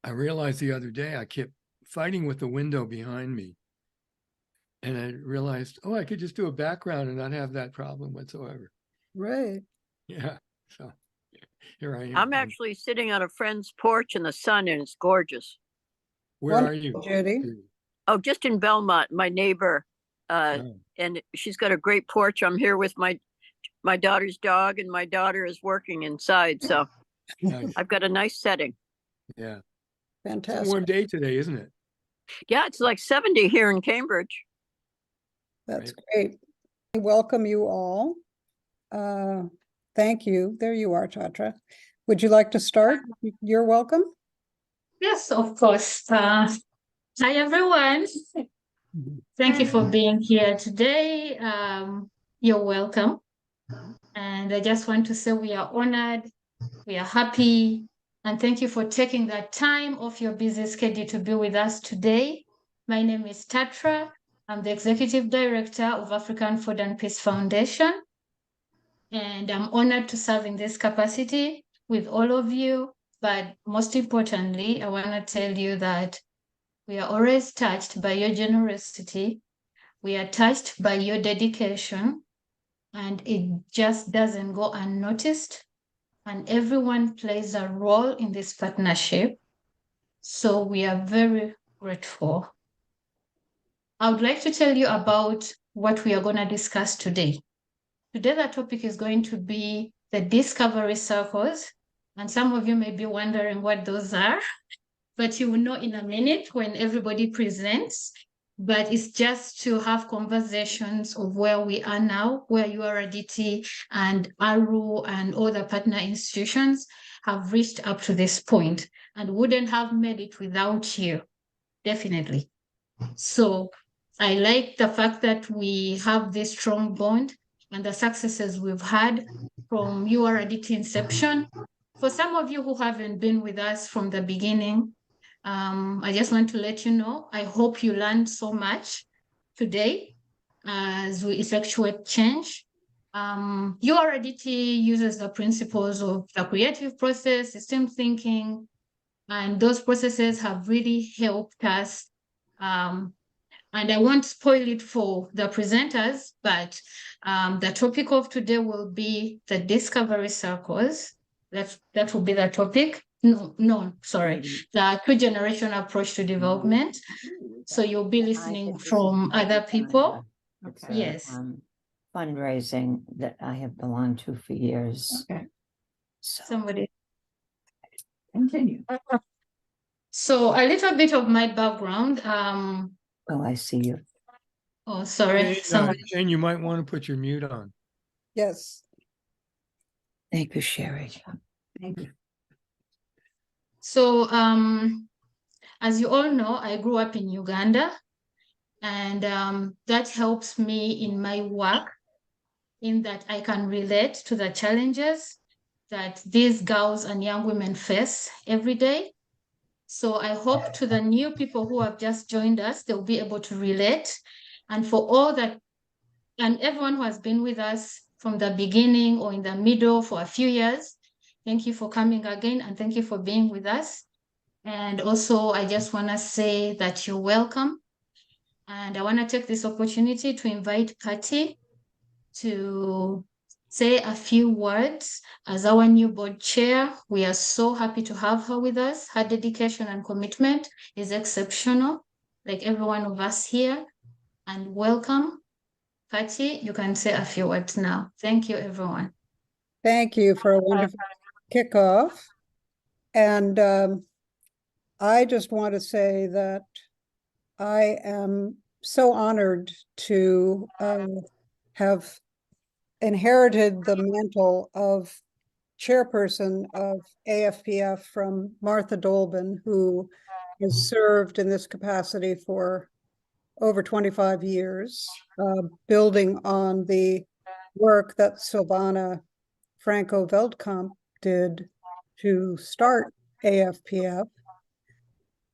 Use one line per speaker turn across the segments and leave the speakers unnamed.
I realized the other day I kept fighting with the window behind me. And I realized, oh, I could just do a background and not have that problem whatsoever.
Right.
Yeah. So here I am.
I'm actually sitting on a friend's porch in the sun and it's gorgeous.
Where are you?
Judy?
Oh, just in Belmont, my neighbor.
Oh,
And she's got a great porch. I'm here with my daughter's dog, and my daughter is working inside. So
nice.
I've got a nice setting.
Yeah. It's a
Fantastic.
warm day today, isn't it?
Yeah, it's like 70 here in Cambridge.
That's great. I welcome you all. Thank you. There you are, Tatra. Would you like to start? You're welcome.
Yes, of course. Hi, everyone. Thank you for being here today. You're welcome. And I just want to say we are honored, we are happy, and thank you for taking that time off your busy schedule to be with us today. My name is Tatra. I'm the Executive Director of African Food and Peace Foundation. And I'm honored to serve in this capacity with all of you. But most importantly, I want to tell you that we are always touched by your generosity. We are touched by your dedication, and it just doesn't go unnoticed. And everyone plays a role in this partnership. So we are very grateful. I would like to tell you about what we are going to discuss today. Today, the topic is going to be the discovery circles. And some of you may be wondering what those are, but you will know in a minute when everybody presents. But it's just to have conversations of where we are now, where URDT and ARU and other partner institutions have reached up to this point and wouldn't have made it without you, definitely. So I like the fact that we have this strong bond and the successes we've had from URDT inception. For some of you who haven't been with us from the beginning, I just want to let you know, I hope you learned so much today as we effectuate change. URDT uses the principles of the creative process, system thinking, and those processes have really helped us. And I won't spoil it for the presenters, but the topic of today will be the discovery circles. That will be the topic. No, sorry, the two-generation approach to development. So you'll be listening from other people.
It's
Yes.
fundraising that I have belonged to for years.
Okay.
So
Somebody.
continue.
So a little bit of my background.
Oh, I see you.
Oh, sorry.
Jane, you might want to put your mute on.
Yes.
Thank you, Sherry.
Thank you.
So, as you all know, I grew up in Uganda, and that helps me in my work in that I can relate to the challenges that these girls and young women face every day. So I hope to the new people who have just joined us, they'll be able to relate. And for all that, and everyone who has been with us from the beginning or in the middle for a few years, thank you for coming again, and thank you for being with us. And also, I just want to say that you're welcome. And I want to take this opportunity to invite Patty to say a few words as our new board chair. We are so happy to have her with us. Her dedication and commitment is exceptional, like every one of us here. And welcome. Patty, you can say a few words now. Thank you, everyone.
Thank you for a wonderful kickoff. And I just want to say that I am so honored to have inherited the mantle of chairperson of AFPF from Martha Dolben, who has served in this capacity for over 25 years, building on the work that Silvana Franco-Veldkamp did to start AFPF.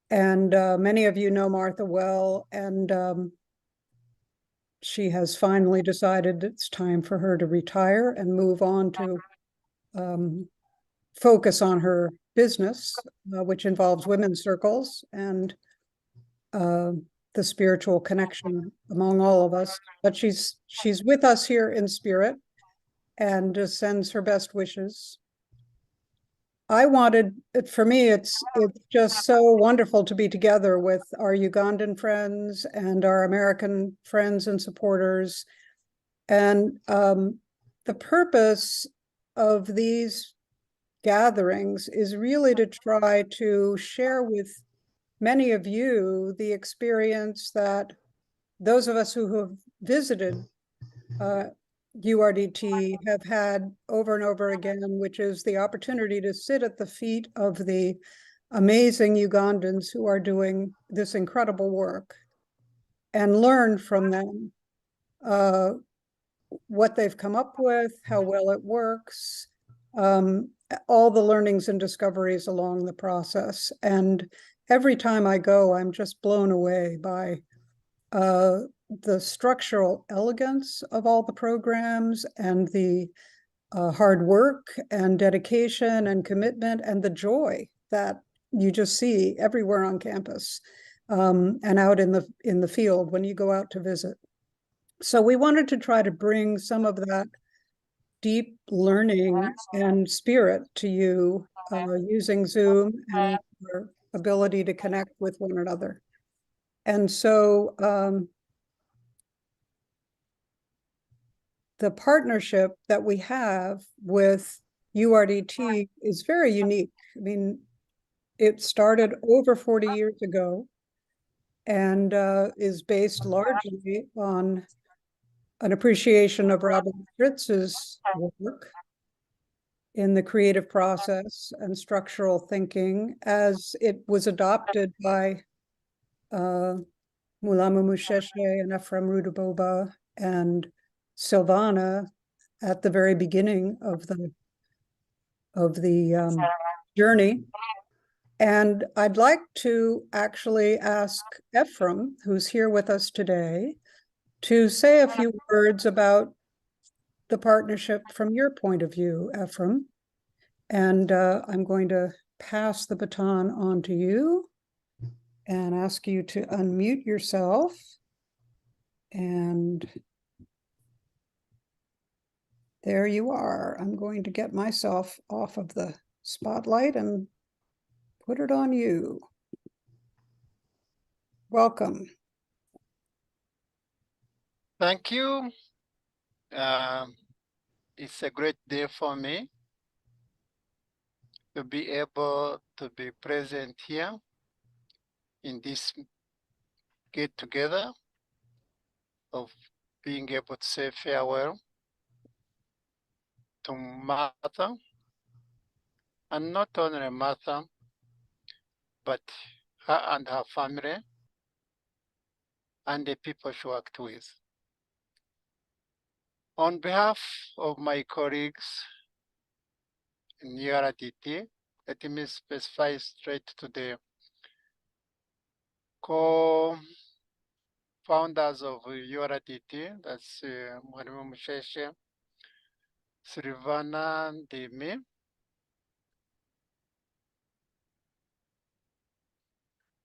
And many of you know Martha well, and she has finally decided it's time for her to retire and move on to focus on her business, which involves women's circles and the spiritual connection among all of us. But she's with us here in spirit and sends her best wishes. I wanted, for me, it's just so wonderful to be together with our Ugandan friends and our American friends and supporters. And the purpose of these gatherings is really to try to share with many of you the experience that those of us who have visited URDT have had over and over again, which is the opportunity to sit at the feet of the amazing Ugandans who are doing this incredible work and learn from them what they've come up with, how well it works, all the learnings and discoveries along the process. And every time I go, I'm just blown away by the structural elegance of all the programs and the hard work and dedication and commitment and the joy that you just see everywhere on campus and out in the field when you go out to visit. So we wanted to try to bring some of that deep learning and spirit to you using Zoom and our ability to connect with one another. And so the partnership that we have with URDT is very unique. I mean, it started over 40 years ago and is based largely on an appreciation of Robert Fritz's work in the creative process and structural thinking as it was adopted by Mulama Musheshe and Ephraim Rudaboba and Silvana at the very beginning of the journey. And I'd like to actually ask Ephraim, who's here with us today, to say a few words about the partnership from your point of view, Ephraim. And I'm going to pass the baton on to you and ask you to unmute yourself. And there you are. I'm going to get myself off of the spotlight and put it on you. Welcome.
Thank you. It's a great day for me to be able to be present here in this get together of being able to say farewell to Martha, and not only Martha, but her and her family and the people she worked with. On behalf of my colleagues in URDT, let me specify straight to the co-founders of URDT, that's Mwalimu Musheshe, Silvana Demi.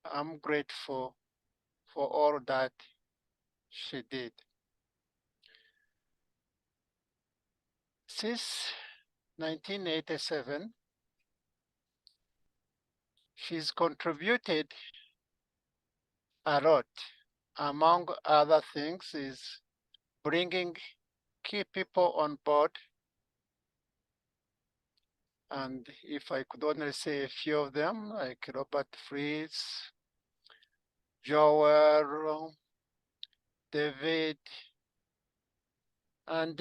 I'm grateful for all that she did. Since 1987, she's contributed a lot. Among other things is bringing key people on board. And if I could only say a few of them, like Robert Fritz, Joel, David, and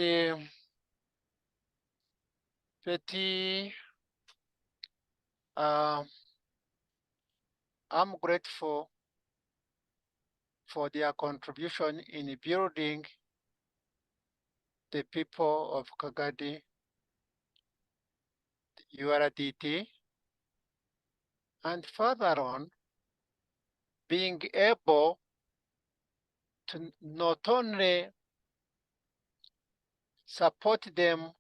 Betty. I'm grateful for their contribution in building the people of Kagadi, URDT, and further on, being able to not only support them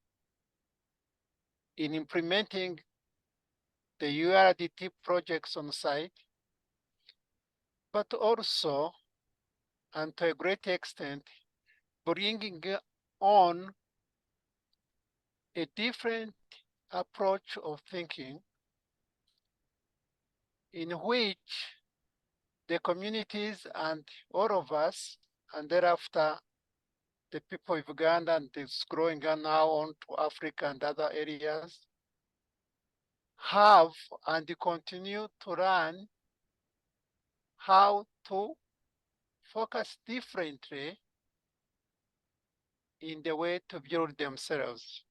in implementing the URDT projects on site, but also, and to a great extent, bringing on a different approach of thinking in which the communities and all of us, and thereafter the people of Uganda and it's growing now on to Africa and other areas, have and continue to learn how to focus differently in the way to build themselves.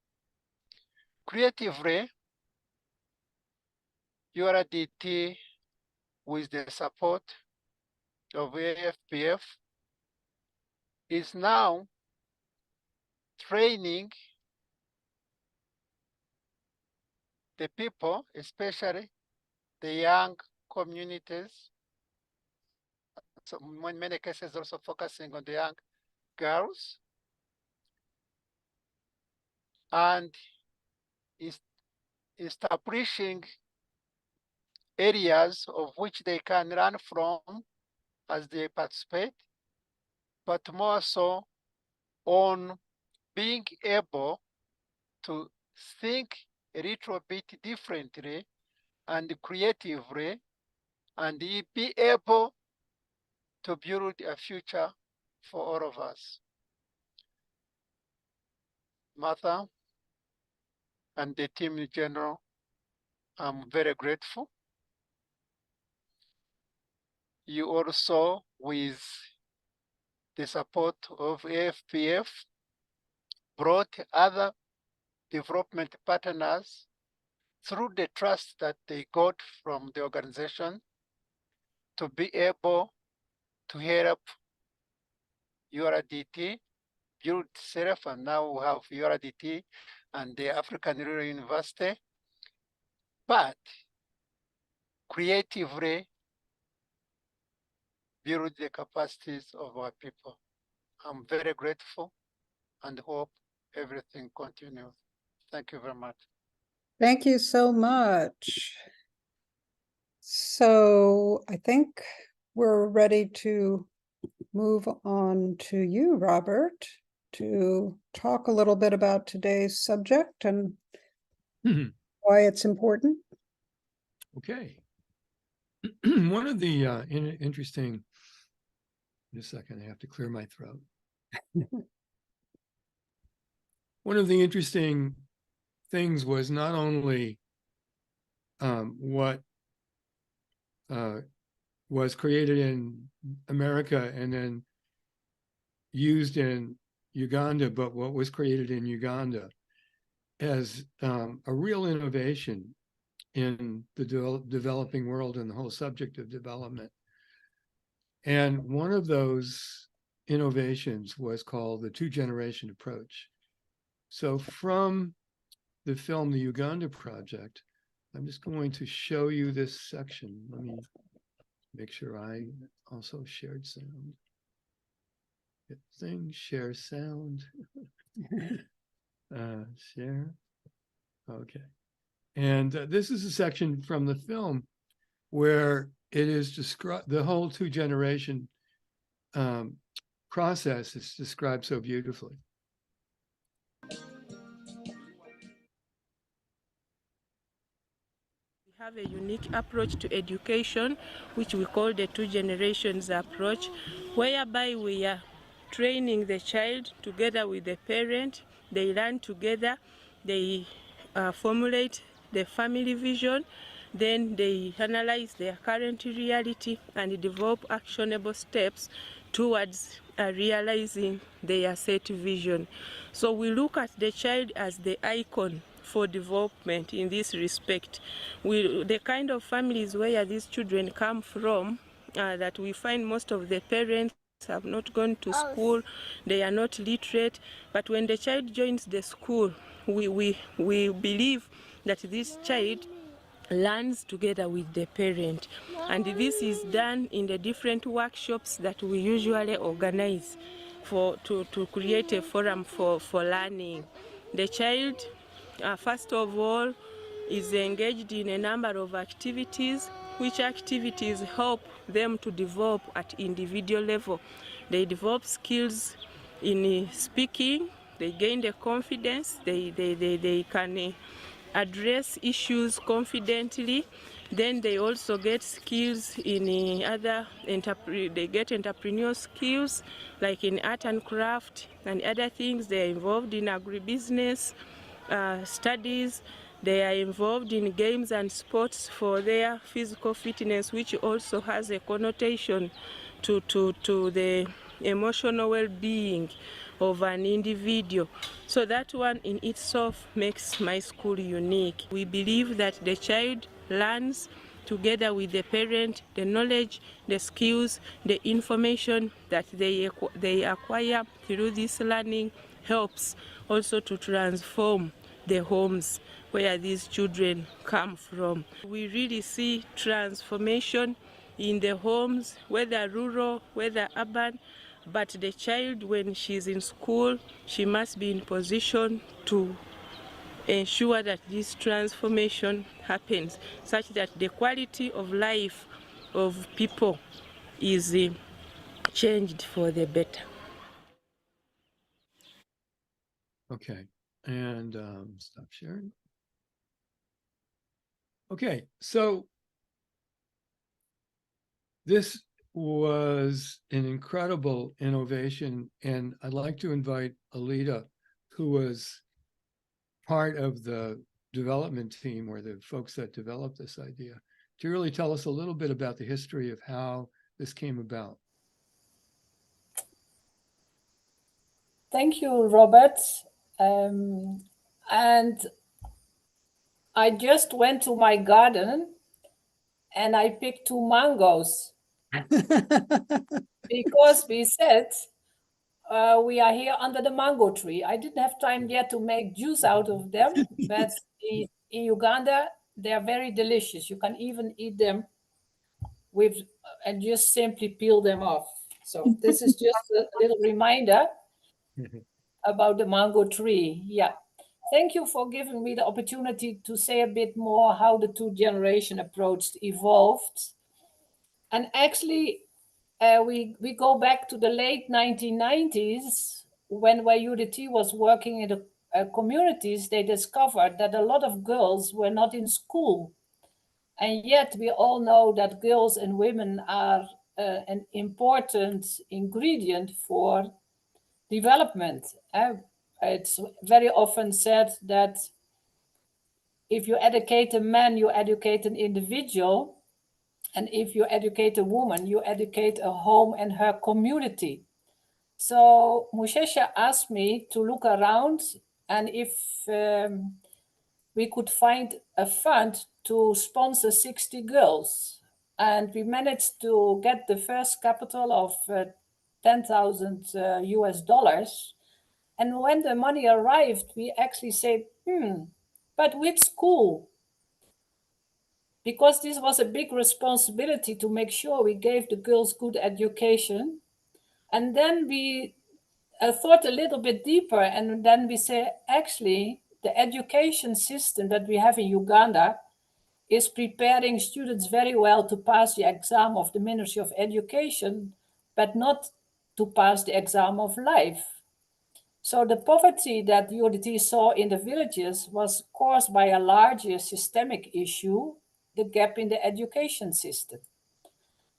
Creatively, URDT, with the support of AFPF, is now training the people, especially the young communities, so in many cases also focusing on the young girls, and is establishing areas of which they can learn from as they participate, but more so on being able to think a little bit differently and creatively, and be able to build a future for all of us. Martha and the team in general, I'm very grateful. You also, with the support of AFPF, brought other development partners through the trust that they got from the organization to be able to help URDT build itself, and now we have URDT and the African Rural University, but creatively build the capacities of our people. I'm very grateful and hope everything continues. Thank you very much.
Thank you so much. So I think we're ready to move on to you, Robert, to talk a little bit about today's subject and why it's important.
Okay. One of the interesting, in a second, I have to clear my throat. One of the interesting things was not only what was created in America and then used in Uganda, but what was created in Uganda as a real innovation in the developing world and the whole subject of development. And one of those innovations was called the two-generation approach. So from the film, The Uganda Project, I'm just going to show you this section. Let me make sure I also shared sound. Good thing, share sound. Share. Okay. And this is a section from the film where it is described, the whole two-generation process is described so beautifully.
We have a unique approach to education, which we call the two generations approach, whereby we are training the child together with the parent. They learn together, they formulate the family vision, then they analyze their current reality and develop actionable steps towards realizing their set vision. So we look at the child as the icon for development in this respect. The kind of families where these children come from, that we find most of the parents have not gone to school, they are not literate, but when the child joins the school, we believe that this child learns together with the parent, and this is done in the different workshops that we usually organize to create a forum for learning. The child, first of all, is engaged in a number of activities, which activities help them to develop at individual level. They develop skills in speaking, they gain the confidence, they can address issues confidently. Then they also get skills in they get entrepreneurial skills like in art and craft and other things. They're involved in agribusiness studies. They are involved in games and sports for their physical fitness, which also has a connotation to the emotional well-being of an individual. So that one in itself makes my school unique. We believe that the child learns together with the parent the knowledge, the skills, the information that they acquire through this learning helps also to transform the homes where these children come from. We really see transformation in the homes, whether rural, whether urban, but the child, when she's in school, she must be in position to ensure that this transformation happens, such that the quality of life of people is changed for the better.
Okay, and stop sharing. Okay, so this was an incredible innovation, and I'd like to invite Alita, who was part of the development team or the folks that developed this idea, to really tell us a little bit about the history of how this came about.
Thank you, Robert. And I just went to my garden and I picked 2 mangoes because we said we are here under the mango tree. I didn't have time yet to make juice out of them, but in Uganda, they are very delicious. You can even eat them with and just simply peel them off. So this is just a little reminder about the mango tree. Yeah. Thank you for giving me the opportunity to say a bit more how the 2-generation approach evolved. And actually, we go back to the late 1990s when URDT was working in the communities. They discovered that a lot of girls were not in school. And yet we all know that girls and women are an important ingredient for development. It's very often said that if you educate a man, you educate an individual. And if you educate a woman, you educate a home and her community. So Mushesha asked me to look around and if we could find a fund to sponsor 60 girls. And we managed to get the first capital of 10,000 US dollars. And when the money arrived, we actually said, but which school? Because this was a big responsibility to make sure we gave the girls good education. And then we thought a little bit deeper, and then we say, actually, the education system that we have in Uganda is preparing students very well to pass the exam of the Ministry of Education, but not to pass the exam of life. So the poverty that URDT saw in the villages was caused by a larger systemic issue, the gap in the education system.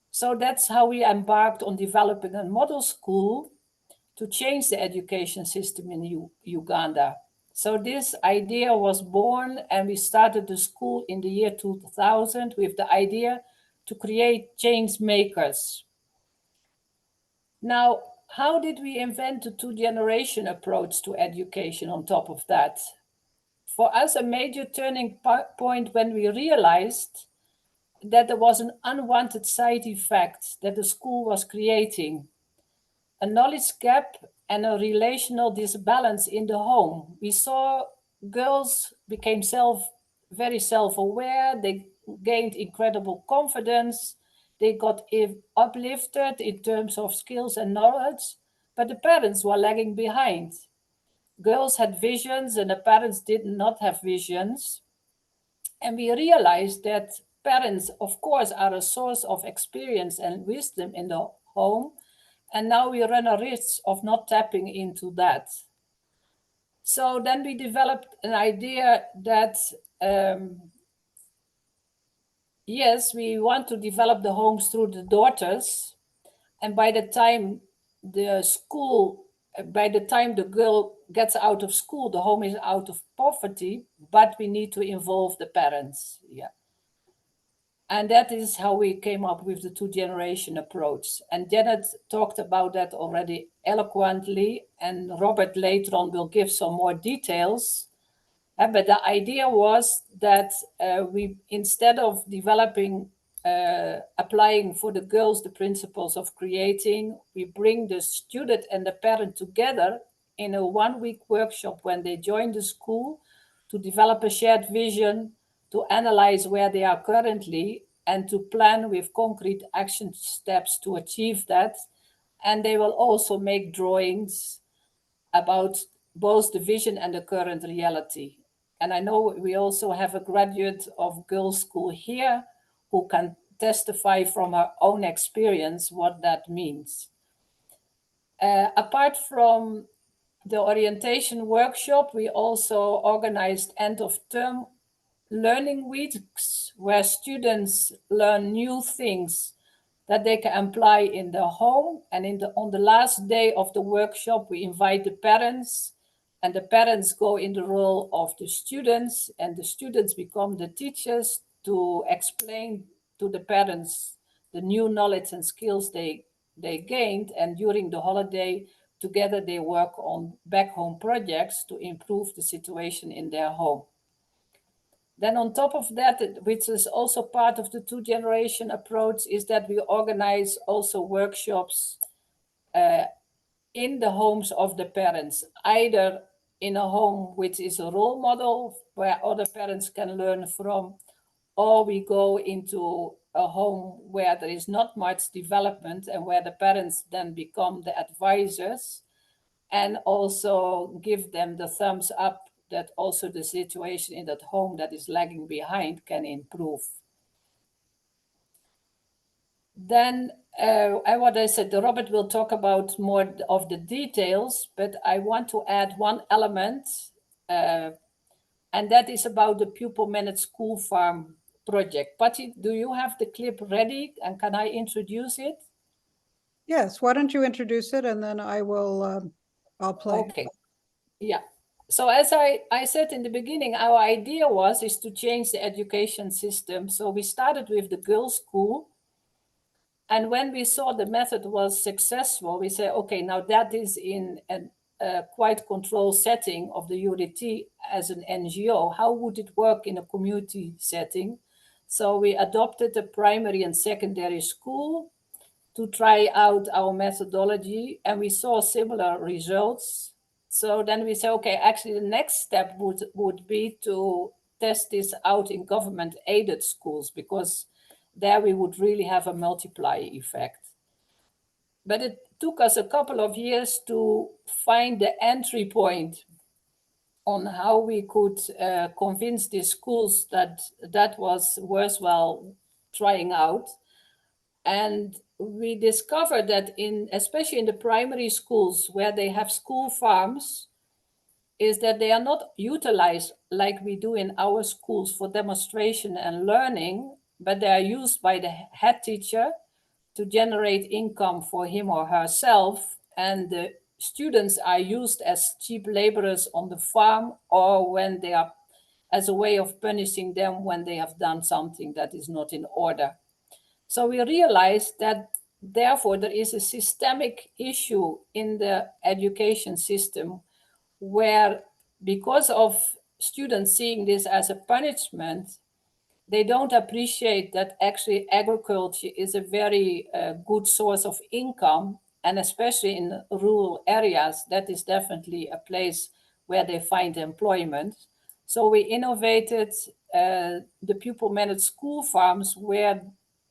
So that's how we embarked on developing a model school to change the education system in Uganda. So this idea was born, and we started the school in the year 2000 with the idea to create change makers. Now, how did we invent a 2-generation approach to education on top of that? For us, a major turning point when we realized that there was an unwanted side effect that the school was creating, a knowledge gap and a relational disbalance in the home. We saw girls became very self-aware, they gained incredible confidence, they got uplifted in terms of skills and knowledge, but the parents were lagging behind. Girls had visions and the parents did not have visions. And we realized that parents, of course, are a source of experience and wisdom in the home. And now we run a risk of not tapping into that. So then we developed an idea that, yes, we want to develop the homes through the daughters. And by the time the girl gets out of school, the home is out of poverty, but we need to involve the parents. Yeah. And that is how we came up with the 2-generation approach. And Janet talked about that already eloquently, and Robert later on will give some more details. But the idea was that we, instead of applying for the girls the principles of creating, we bring the student and the parent together in a 1-week workshop when they join the school to develop a shared vision, to analyze where they are currently, and to plan with concrete action steps to achieve that. And they will also make drawings about both the vision and the current reality. And I know we also have a graduate of girls' school here who can testify from her own experience what that means. Apart from the orientation workshop, we also organized end of term learning weeks where students learn new things that they can apply in their home. And on the last day of the workshop, we invite the parents, and the parents go in the role of the students, and the students become the teachers to explain to the parents the new knowledge and skills they gained. And during the holiday, together they work on back home projects to improve the situation in their home. Then on top of that, which is also part of the 2-generation approach, is that we organize also workshops in the homes of the parents, either in a home which is a role model where other parents can learn from, or we go into a home where there is not much development and where the parents then become the advisors and also give them the thumbs up that also the situation in that home that is lagging behind can improve. Then, what I said, Robert will talk about more of the details, but I want to add one element, and that is about the pupil-managed school farm project. Patty, do you have the clip ready, and can I introduce it?
Yes, why don't you introduce it and then I'll play.
Okay, yeah. So as I said in the beginning, our idea is to change the education system. So we started with the girls' school. And when we saw the method was successful, we said, okay, now that is in a quite controlled setting of the URDT as an NGO. How would it work in a community setting? So we adopted a primary and secondary school to try out our methodology, and we saw similar results. So then we said, okay, actually the next step would be to test this out in government-aided schools, because there we would really have a multiplier effect. But it took us a couple of years to find the entry point on how we could convince these schools that was worthwhile trying out. And we discovered that especially in the primary schools where they have school farms, is that they are not utilized like we do in our schools for demonstration and learning, but they are used by the head teacher to generate income for him or herself. And the students are used as cheap laborers on the farm, or when they are as a way of punishing them when they have done something that is not in order. So we realized that therefore there is a systemic issue in the education system where, because of students seeing this as a punishment, they don't appreciate that actually agriculture is a very good source of income, and especially in rural areas, that is definitely a place where they find employment. So we innovated the pupil-managed school farms, where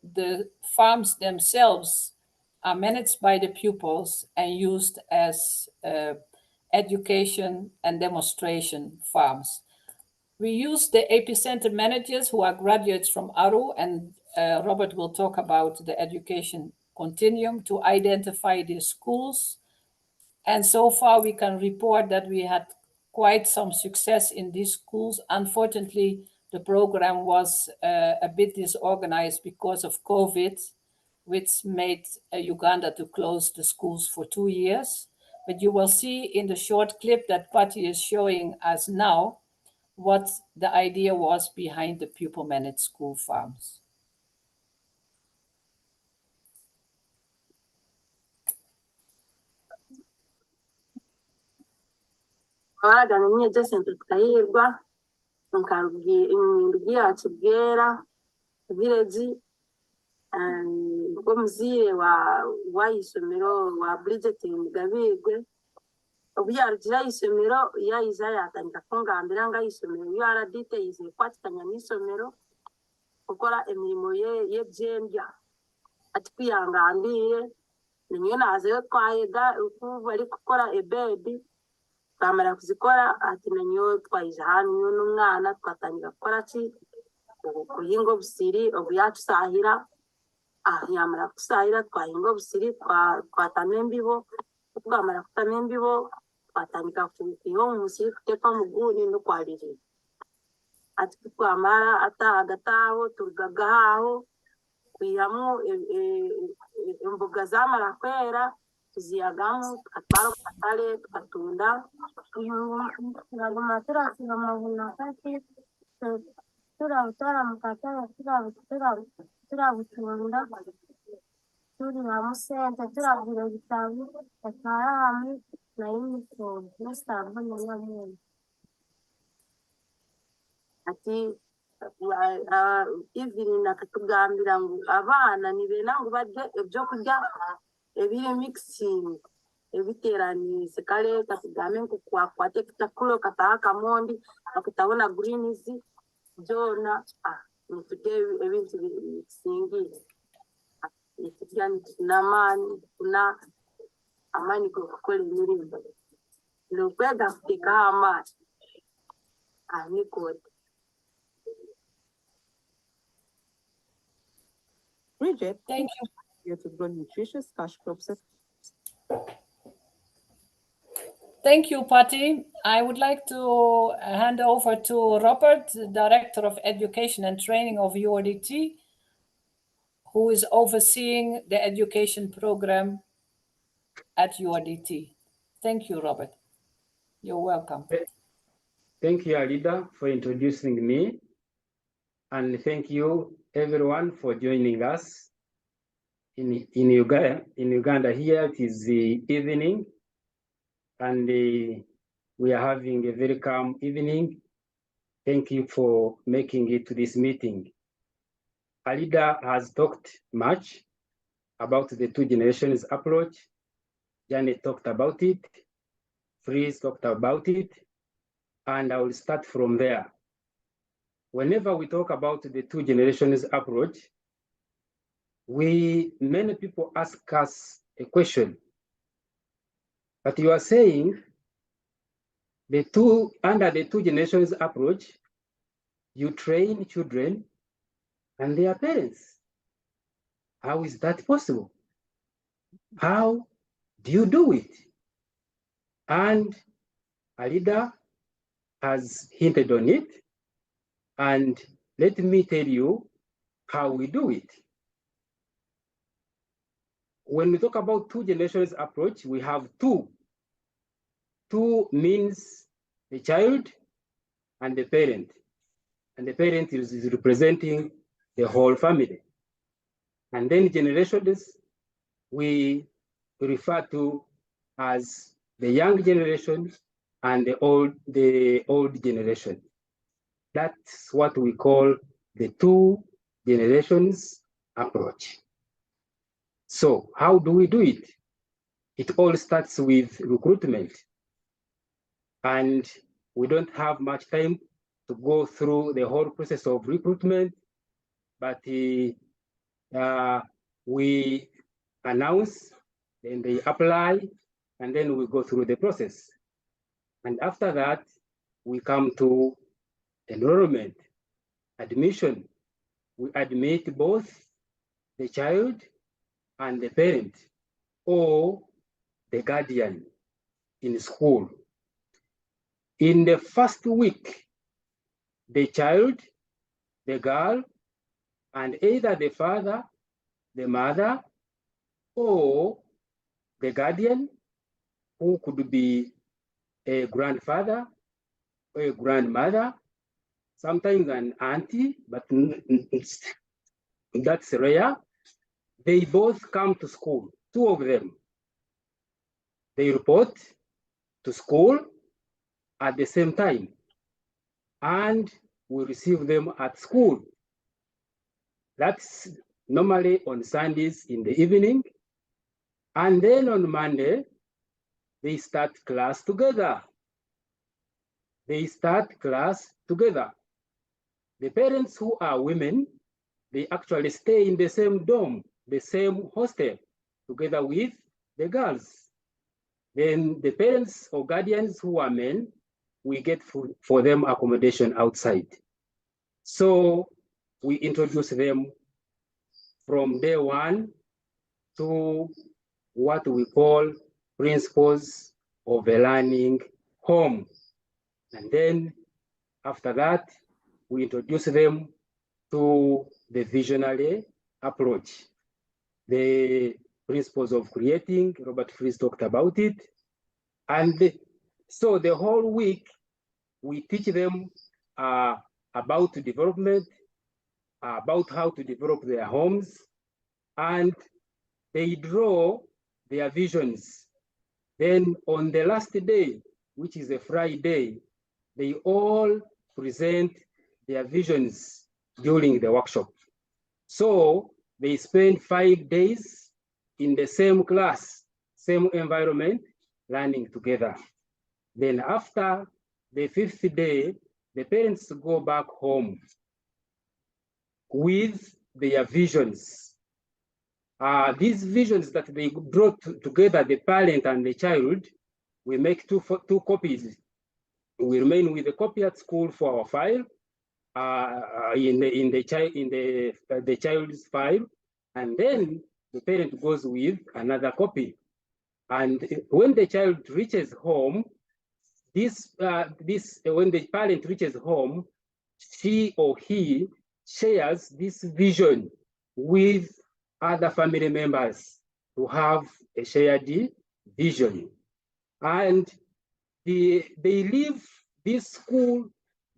the farms themselves are managed by the pupils and used as education and demonstration farms. We use the epicenter managers who are graduates from ARU, and Robert will talk about the education continuum to identify the schools. And so far we can report that we had quite some success in these schools. Unfortunately, the program was a bit disorganized because of COVID, which made Uganda to close the schools for 2 years. But you will see in the short clip that Patty is showing us now what the idea was behind the pupil-managed school farms.
abagana nyeje sente tukayirwa nkarugiya kibwera village omuzire wa isomero wa Bridget Mugabirwe obyarukira isomero yayiza yatandika kungambira nga isomero URDT yize kwatikanya n'isomero gukora emirimo y'ebyendya ati kwiyangambire niyo nazeyo twayega uku bari gukora ebedi twamara kuzikora ati nanyo twayize hano n'umwana twatangira gukora ki kuhinga obusiri obuyatusahira yamara kusahira twahinga obusiri twatama embibo twamara kutama embibo twatandika kuyiha omusiri kuteeka omuguni n'okwaririza ati twamara agataho turugagaho kwihamu emboga zamara kwera tuziyagamu tukatwara ku katare tukatunda turaguma turasiga amabuna kati turabutwara mu katare turabutunda turihamu sente turagura ebitabu tutwara hamwe na yunifomu n'esabuni n'amuni ati evening akatugambira ngu abaana nibenda ngu barye ebyokurya ebiri mixing ebiteraniise kale katugambe ngu kwakwata ekitakulo kataha akamondi bakutabona greens byona niturya ebintu bisingiire niturya nitufuna amaani g'okukora emirimo nokwega kuteekaho amaani nikode.
Bridget,
thank you.
Here to grow nutritious cash crops.
Thank you, Patty. I would like to hand over to Robert, the Director of Education and Training of URDT, who is overseeing the education program at URDT. Thank you, Robert. You're welcome.
Thank you, Alida, for introducing me. And thank you, everyone, for joining us in Uganda. Here it is the evening, and we are having a very calm evening. Thank you for making it to this meeting. Alida has talked much about the two generations approach. Janet talked about it. Freeze talked about it. And I will start from there. Whenever we talk about the two generations approach, many people ask us a question. But you are saying under the two generations approach, you train children and their parents. How is that possible? How do you do it? And Alida has hinted on it. And let me tell you how we do it. When we talk about two generations approach, we have two. Two means the child and the parent. And the parent is representing the whole family. And then generations, we refer to as the young generation and the old generation. That's what we call the two generations approach. So how do we do it? It all starts with recruitment. And we don't have much time to go through the whole process of recruitment, but we announce, then they apply, and then we go through the process. And after that, we come to enrollment, admission. We admit both the child and the parent or the guardian in school. In the first week, the child, the girl, and either the father, the mother, or the guardian, who could be a grandfather or a grandmother, sometimes an auntie, but that's rare. They both come to school, two of them. They report to school at the same time, and we receive them at school. That's normally on Sundays in the evening. And then on Monday, they start class together. They start class together. The parents who are women, they actually stay in the same dorm, the same hostel, together with the girls. Then the parents or guardians who are men, we get for them accommodation outside. So we introduce them from day one to what we call principles of a learning home. And then after that, we introduce them to the visionary approach. The principles of creating, Robert Fries talked about it. And so the whole week, we teach them about development, about how to develop their homes, and they draw their visions. Then on the last day, which is a Friday, they all present their visions during the workshop. So they spend 5 days in the same class, same environment, learning together. Then after the 5th day, the parents go back home with their visions. These visions that they brought together, the parent and the child, we make two copies. We remain with a copy at school for our file, in the child's file, and then the parent goes with another copy. And when the child reaches home, when the parent reaches home, she or he shares this vision with other family members to have a shared vision. And they leave this school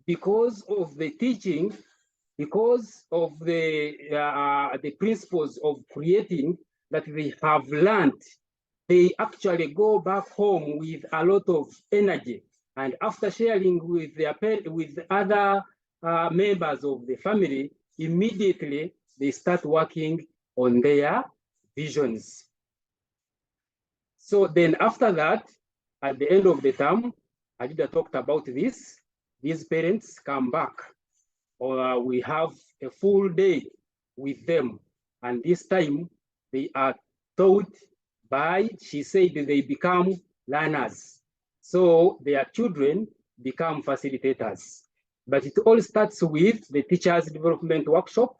because of the teaching, because of the principles of creating that they have learned. They actually go back home with a lot of energy. And after sharing with other members of the family, immediately they start working on their visions. So then after that, at the end of the term, Adida talked about this, these parents come back, or we have a full day with them. And this time they are taught by, she said, they become learners. So their children become facilitators. But it all starts with the teachers development workshop,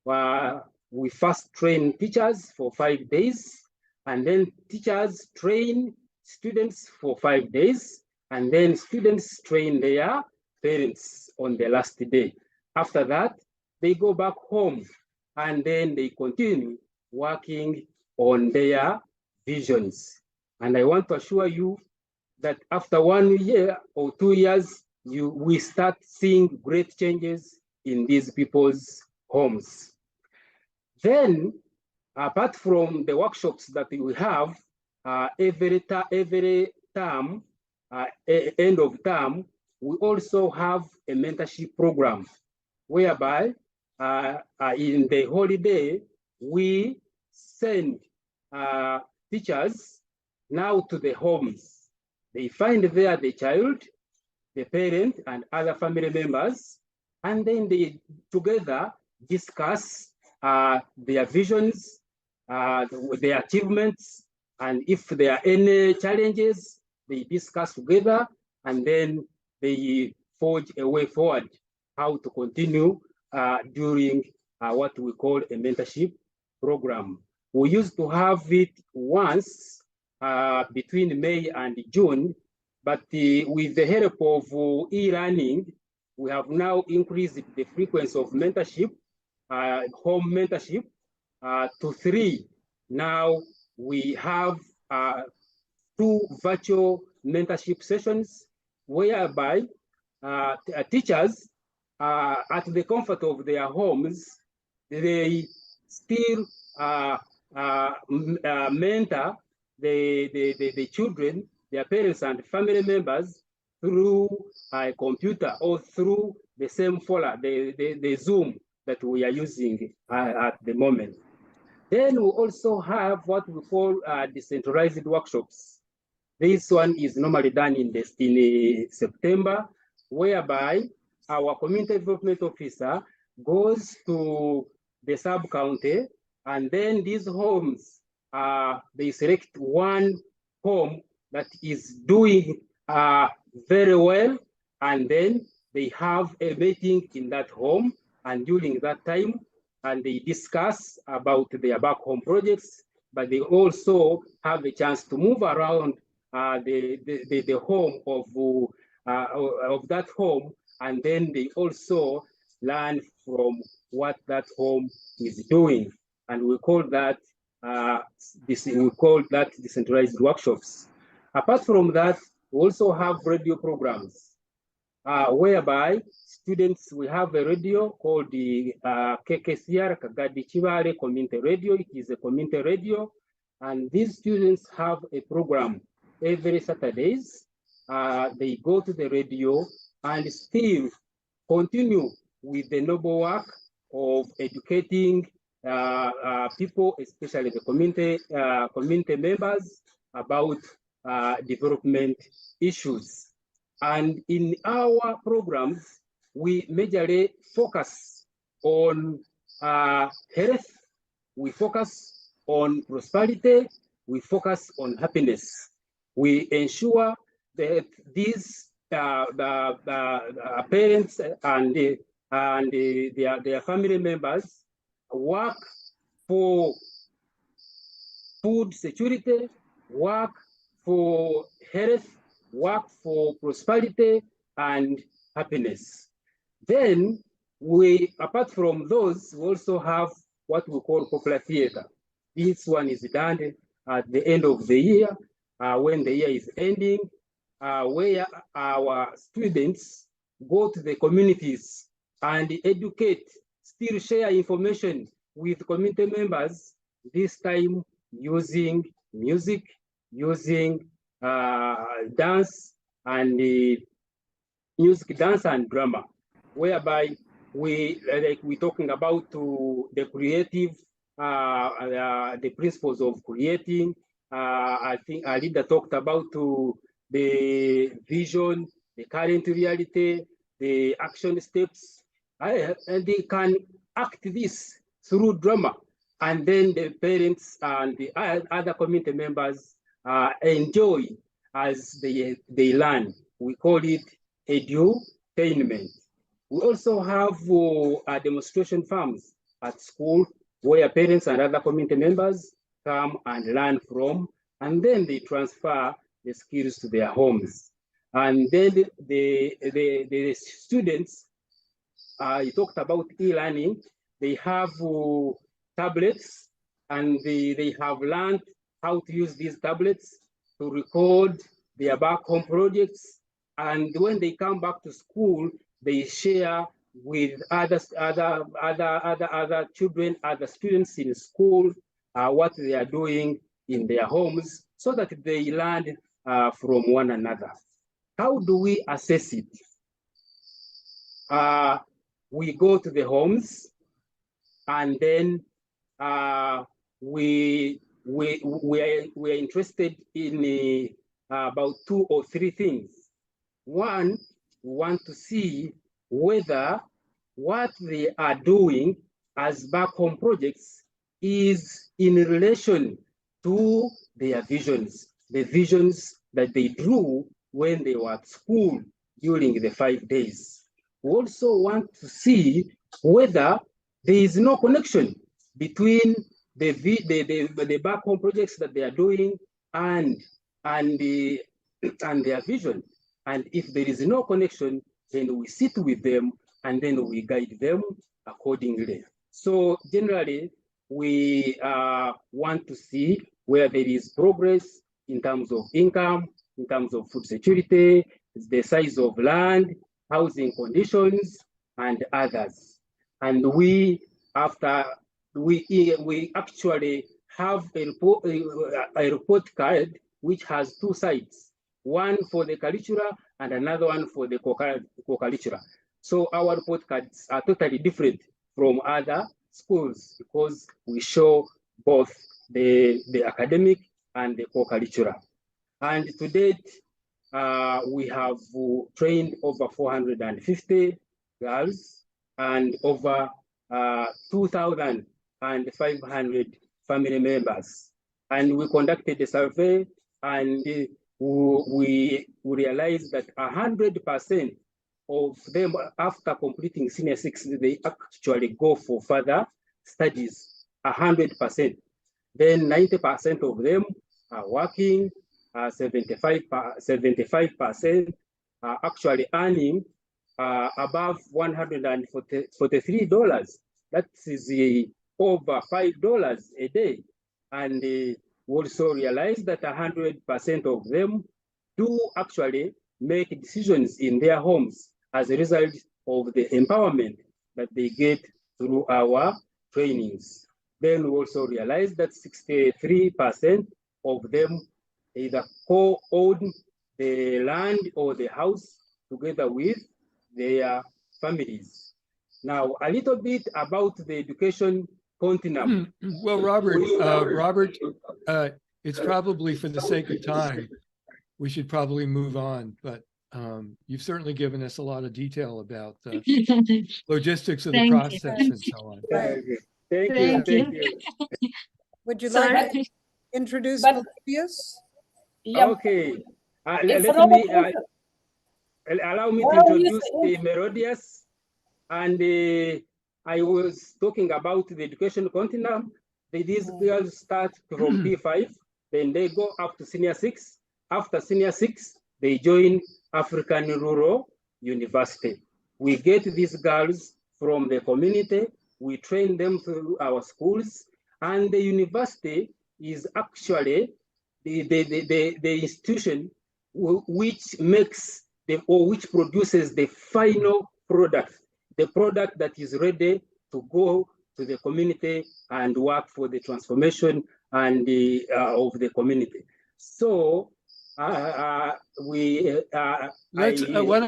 where we first train teachers for 5 days, and then teachers train students for 5 days, and then students train their parents on the last day. After that, they go back home, and then they continue working on their visions. And I want to assure you that after 1 year or 2 years, we start seeing great changes in these people's homes. Then, apart from the workshops that we have, every term, end of term, we also have a mentorship program whereby in the holiday, we send teachers now to the homes. They find there the child, the parent, and other family members, and then they together discuss their visions, their achievements, and if there are any challenges, they discuss together, and then they forge a way forward, how to continue during what we call a mentorship program. We used to have it once between May and June, but with the help of e-learning, we have now increased the frequency of mentorship, home mentorship, to 3. Now we have 2 virtual mentorship sessions whereby teachers at the comfort of their homes, they still mentor the children, their parents and family members through a computer or through the same folder, the Zoom that we are using at the moment. Then we also have what we call decentralized workshops. This one is normally done in September, whereby our community development officer goes to the sub-county, and then these homes, they select one home that is doing very well, and then they have a meeting in that home, and during that time, and they discuss about their back home projects, but they also have a chance to move around the home of that home, and then they also learn from what that home is doing, and we call that decentralized workshops. Apart from that, we also have radio programs whereby students, we have a radio called the KKCR, Kagadi Chivale Community Radio. It is a community radio, and these students have a program every Saturdays. They go to the radio and still continue with the noble work of educating people, especially the community members, about development issues. And in our programs, we majorly focus on health, we focus on prosperity, we focus on happiness. We ensure that these parents and their family members work for food security, work for health, work for prosperity and happiness. Then we, apart from those, we also have what we call popular theater. This one is done at the end of the year, when the year is ending, where our students go to the communities and educate, still share information with community members, this time using music, using dance and music, dance and drama, whereby we're talking about the creative, the principles of creating. I think our leader talked about the vision, the current reality, the action steps, and they can act this through drama, and then the parents and the other community members enjoy as they learn. We call it edutainment. We also have demonstration farms at school where parents and other community members come and learn from, and then they transfer the skills to their homes. And then the students, you talked about e-learning, they have tablets, and they have learned how to use these tablets to record their back home projects. And when they come back to school, they share with other children, other students in school, what they are doing in their homes, so that they learn from one another. How do we assess it? We go to the homes, and then we are interested in about 2 or 3 things. One, we want to see whether what they are doing as back home projects is in relation to their visions, the visions that they drew when they were at school. during the 5 days. We also want to see whether there is no connection between the back home projects that they are doing and their vision. And if there is no connection, then we sit with them and then we guide them accordingly. So generally, we want to see where there is progress in terms of income, in terms of food security, the size of land, housing conditions, and others. And we, after we actually have a report card which has two sides, one for the curricula and another one for the co-curricula. So our report cards are totally different from other schools because we show both the academic and the co-curricula. And to date, we have trained over 450 girls and over 2,500 family members. And we conducted a survey and we realized that 100% of them, after completing senior 6, they actually go for further studies, 100%. Then 90% of them are working, 75% are actually earning above $143. That is over $5 a day. And we also realize that 100% of them do actually make decisions in their homes as a result of the empowerment that they get through our trainings. Then we also realize that 63% of them either co-own the land or the house together with their families. Now, a little bit about the education continuum.
Well, Robert, it's probably for the sake of time, we should probably move on, but you've certainly given us a lot of detail about the logistics of the process and so on.
Thank you.
Would you like to introduce Melodious?
Yeah.
Okay. Allow me to introduce the Melodious. And I was talking about the education continuum. These girls start from P5, then they go up to senior 6. After senior 6, they join African Rural University. We get these girls from the community, we train them through our schools, and the university is actually the institution which makes which produces the final product, the product that is ready to go to the community and work for the transformation and of the community. So why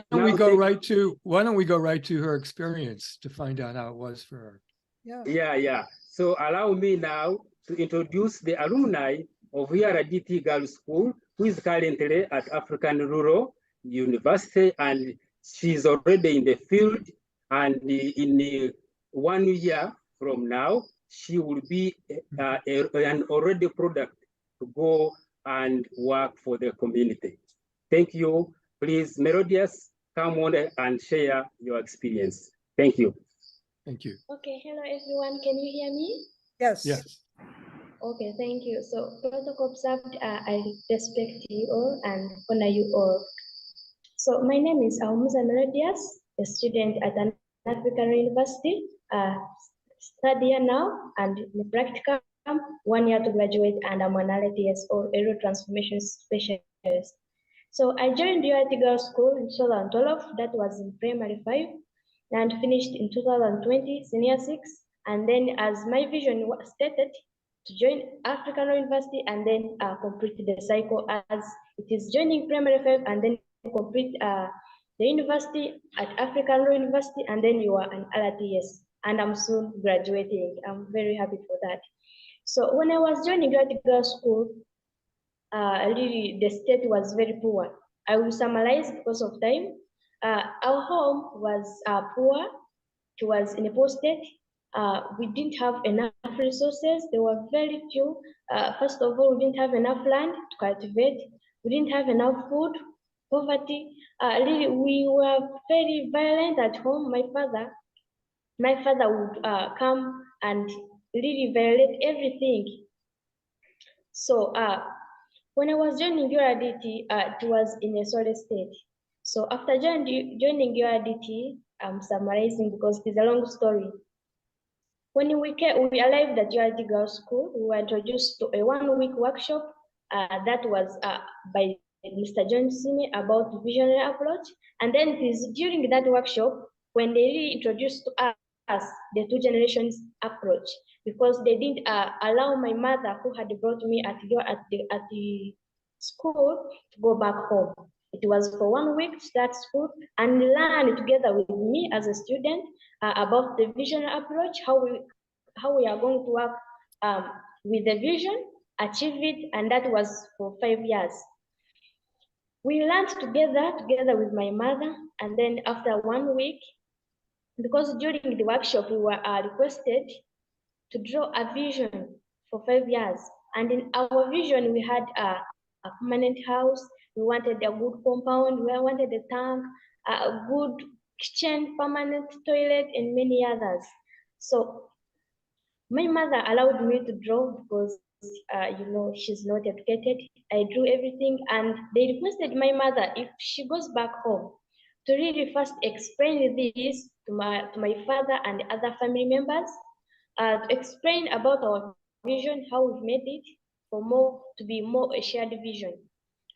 don't we go right to her experience to find out how it was for her. Yeah. So allow me now to introduce the alumni of URDT Girls School, who is currently at African Rural University, and she's already in the field, and in 1 year from now, she will be an already product to go and work for the community. Thank you. Please, Melodious, come on and share your experience. Thank you.
Thank you.
Okay, hello everyone. Can you hear me?
Yes.
Yes.
Okay, thank you. So, protocol observed, I respect you all and honor you all. So, my name is Aumuza Melodious, a student at an African University, third year now, and in the practicum, 1 year to graduate, and I'm an LTS or Aero Transformation Specialist. So, I joined URDT Girls School in 2012, that was in primary 5, and finished in 2020, senior 6, and then as my vision stated, to join African University and then complete the cycle as it is joining primary 5 and then complete the university at African University, and then you are an LTS, and I'm soon graduating. I'm very happy for that. So when I was joining URDT Girls School, really the state was very poor. I will summarize because of time. Our home was poor. It was in a poor state. We didn't have enough resources. There were very few. First of all, we didn't have enough land to cultivate. We didn't have enough food. poverty. Really, we were very violent at home. My father would come and really violate everything. So when I was joining URDT, it was in a solid state. So after joining URDT, I'm summarizing because it's a long story. When we arrived at URDT Girls School, we were introduced to a one-week workshop that was by Mr. John Simi about visionary approach. And then it is during that workshop when they really introduced to us the two generations approach, because they didn't allow my mother, who had brought me at the school, to go back home. It was for 1 week to start school and learn together with me as a student about the visionary approach, how we are going to work with the vision, achieve it, and that was for 5 years. We learned together with my mother, and then after 1 week, because during the workshop we were requested to draw a vision for 5 years, and in our vision we had a permanent house. We wanted a good compound, we wanted a tank, a good kitchen, permanent toilet, and many others. So my mother allowed me to draw because she's not educated. I drew everything, and they requested my mother, if she goes back home, to really first explain this to my father and other family members, to explain about our vision, how we've made it to be more a shared vision,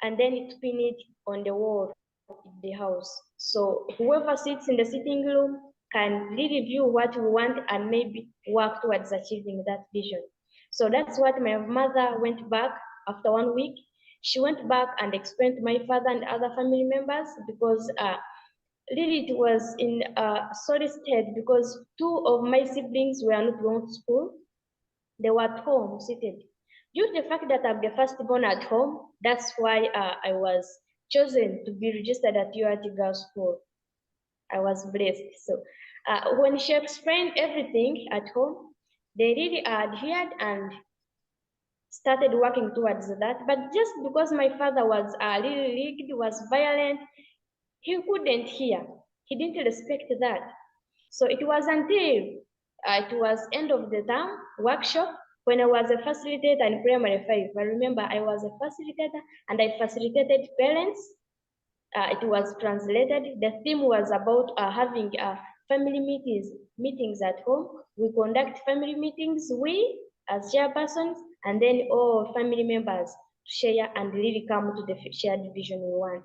and then to pin it on the wall in the house. So whoever sits in the sitting room can really view what we want and maybe work towards achieving that vision. So that's what my mother went back after 1 week. She went back and explained to my father and other family members, because really it was in a sorry state, because 2 of my siblings were not going to school. They were at home seated. Due to the fact that I'm the firstborn at home, that's why I was chosen to be registered at URT Girls School. I was blessed. So when she explained everything at home, they really adhered and started working towards that. But just because my father was really rigged, was violent, he couldn't hear. He didn't respect that. So it was until it was end of the term workshop, when I was a facilitator in primary 5. I remember I was a facilitator and I facilitated parents. It was translated. The theme was about having family meetings at home. We conduct family meetings, we as chairpersons, and then all family members share and really come to the shared vision we want.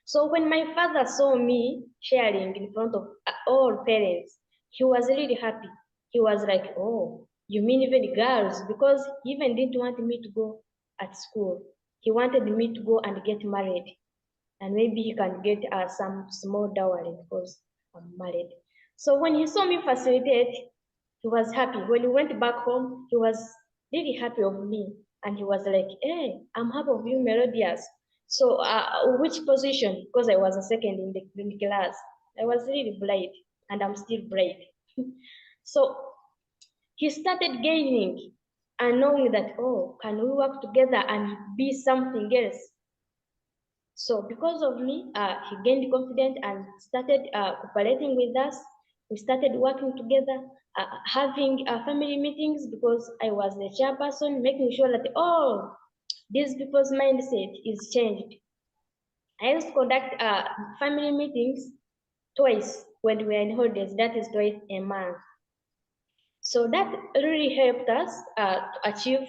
So when my father saw me sharing in front of all parents, he was really happy. He was like, oh, you mean even girls? Because he even didn't want me to go at school. He wanted me to go and get married. And maybe he can get some small dowry because I'm married. So when he saw me facilitate, he was happy. When he went back home, he was really happy of me. And he was like, hey, I'm happy of you, Melodious. So which position? Because I was a second in the class. I was really bright, and I'm still bright. So he started gaining and knowing that, oh, can we work together and be something else? So because of me, he gained confidence and started cooperating with us. We started working together, having family meetings, because I was the chairperson, making sure that all these people's mindset is changed. I used to conduct family meetings twice when we were in holidays, that is twice a month. So that really helped us to achieve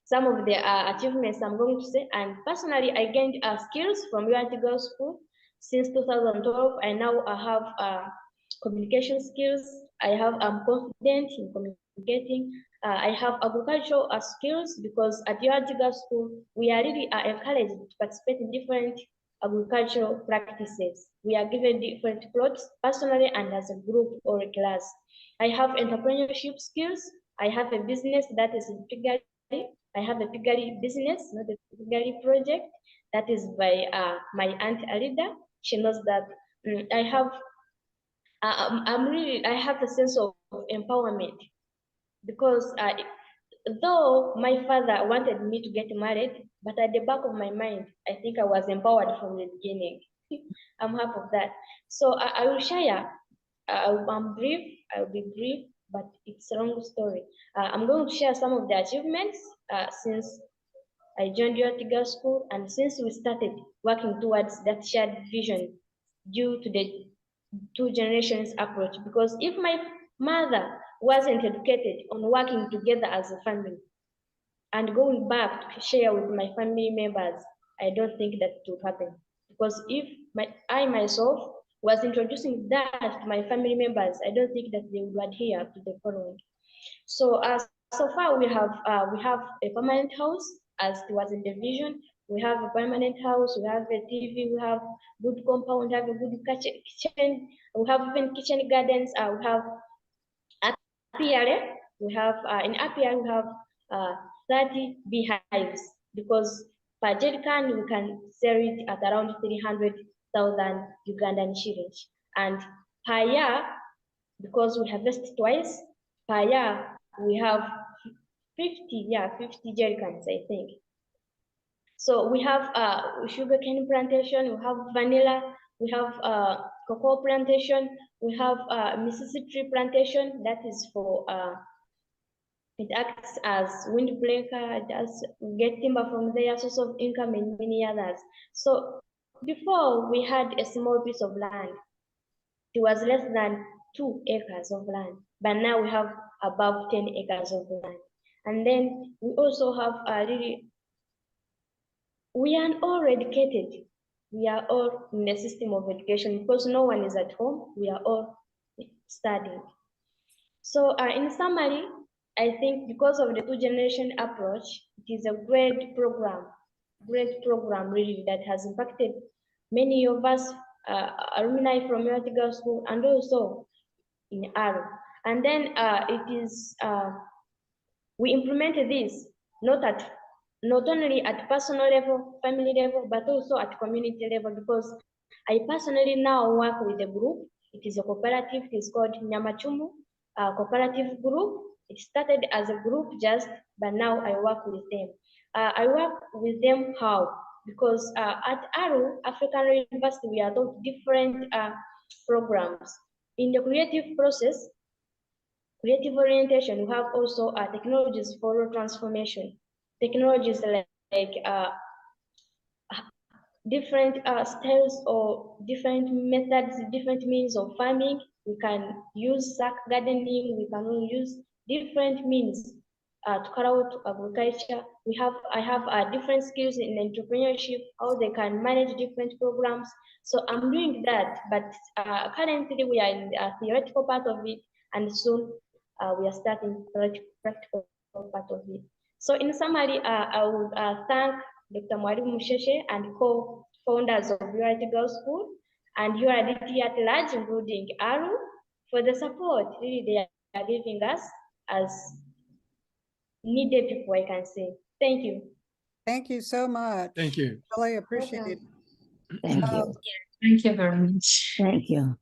some of the achievements I'm going to say. And personally, I gained skills from URT Girls School since 2012. I now have communication skills. I'm confident in communicating. I have agricultural skills, because at URT Girls School, we are really encouraged to participate in different agricultural practices. We are given different plots personally and as a group or a class. I have entrepreneurship skills. I have a business that is in piggery. I have a piggery business, not a piggery project, that is by my aunt Alida. She knows that. I have a sense of empowerment, because though my father wanted me to get married, but at the back of my mind, I think I was empowered from the beginning. I'm happy of that. So I will share. I'm brief. I'll be brief, but it's a long story. I'm going to share some of the achievements since I joined URDT Girls School, and since we started working towards that shared vision due to the two generations approach. Because if my mother wasn't educated on working together as a family and going back to share with my family members, I don't think that it would happen. Because if I myself was introducing that to my family members, I don't think that they would adhere to the following. So so far we have a permanent house as it was in the vision. We have a permanent house, we have a TV, we have good compound, we have a good kitchen, we have even kitchen gardens, we have apiary, we have in apiary we have 30 beehives, because per jerrycan we can sell it at around 300,000 Ugandan shillings. And per year, because we harvest twice, per year we have 50 jerrycans, I think. So we have sugarcane plantation, we have vanilla, we have cocoa plantation, we have Mississippi tree plantation, that is for it acts as windbreaker, it does get timber from there, source of income, and many others. So before we had a small piece of land, it was less than 2 acres of land, but now we have above 10 acres of land. And then we also have we are all educated. We are all in the system of education because no one is at home. We are all studying. So in summary, I think because of the two-generation approach, it is a great program really that has impacted many of us alumni from URDT Girls School and also in ARU. And then we implemented this not only at personal level, family level, but also at community level, because I personally now work with a group. It is a cooperative. It is called Nyamachumu Cooperative Group. It started as a group but now I work with them. I work with them how? Because at ARU, African University, we are taught different programs. In the creative process, creative orientation, we have also technologies for transformation. Technologies like different styles or different methods, different means of farming. We can use sack gardening. We can use different means to carry out agriculture. I have different skills in entrepreneurship, how they can manage different programs. So I'm doing that, but currently we are in the theoretical part of it, and soon we are starting practical part of it. So in summary, I would thank Dr. Mwalimu Musheshe and co-founders of URDT Girls School and URDT at large, including ARU, for the support really they are giving us as needed people, I can say. Thank you.
Thank you so much.
Thank you.
Really appreciate it.
Thank you.
Thank you very much.
Thank you.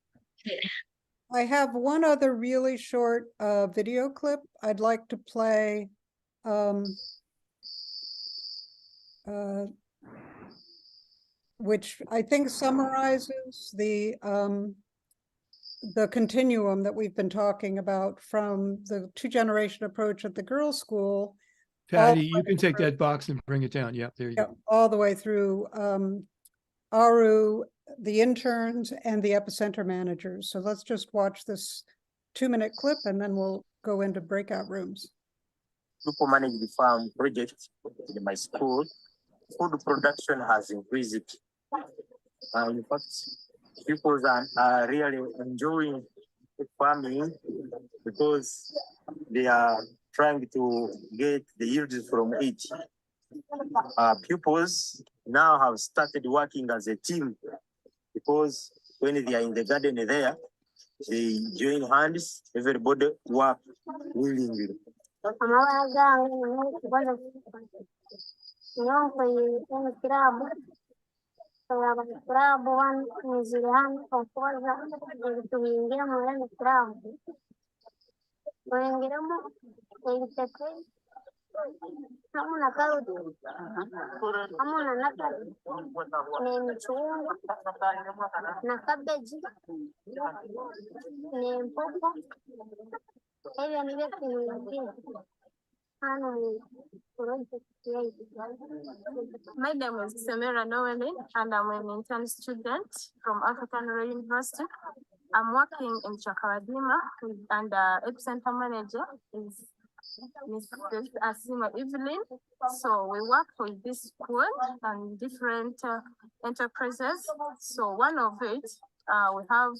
I have one other really short video clip I'd like to play. Which I think summarizes the continuum that we've been talking about from the two-generation approach at the girls' school.
Patty, you can take that box and bring it down. Yep, there you go.
All the way through ARU, the interns, and the epicenter managers. So let's just watch this 2-minute clip and then we'll go into breakout rooms.
People manage the farm project in my school. Food production has increased. In fact, people are really enjoying farming because they are trying to get the yields from it. Pupils now have started working as a team because when they are in the garden there, they join hands, everybody work willingly.
Hamuna karoti. Hamuna na michungwa na cabbage. Ni mboga. Hiyo ni vitu vingine.
My name is Samira Noeli, and I'm an intern student from African Royal University. I'm working in Chakawadima and epicenter manager is Mrs. Asima Evelyn. So we work with this school and different enterprises. So one of it, we have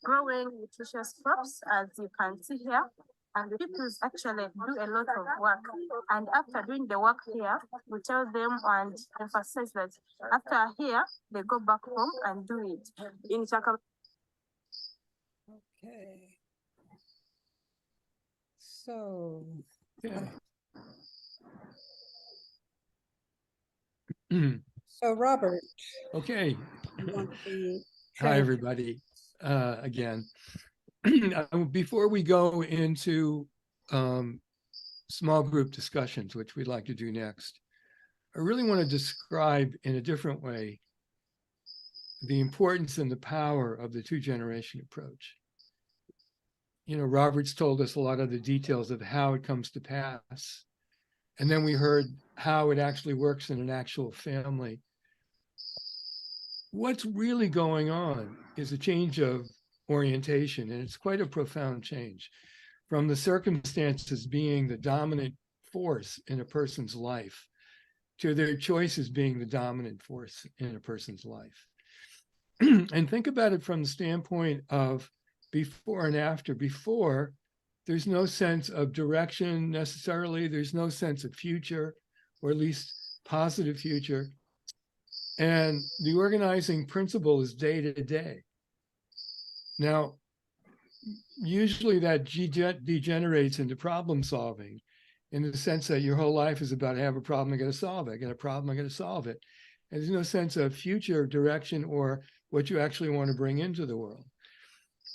growing nutritious crops, as you can see here. And the people actually do a lot of work. And after doing the work here, we tell them and emphasize that after here, they go back home and do it. In Chaka.
Okay. So.
Yeah.
So Robert.
Okay.
You want the
Hi, everybody. Again, before we go into small group discussions, which we'd like to do next, I really want to describe in a different way the importance and the power of the two-generation approach. You know, Robert's told us a lot of the details of how it comes to pass. And then we heard how it actually works in an actual family. What's really going on is a change of orientation, and it's quite a profound change from the circumstances being the dominant force in a person's life to their choices being the dominant force in a person's life. And think about it from the standpoint of before and after. Before, there's no sense of direction necessarily. There's no sense of future, or at least positive future. And the organizing principle is day to day. Now, usually that degenerates into problem solving in the sense that your whole life is about, I have a problem, I got to solve it. I got a problem, I got to solve it. And there's no sense of future direction or what you actually want to bring into the world.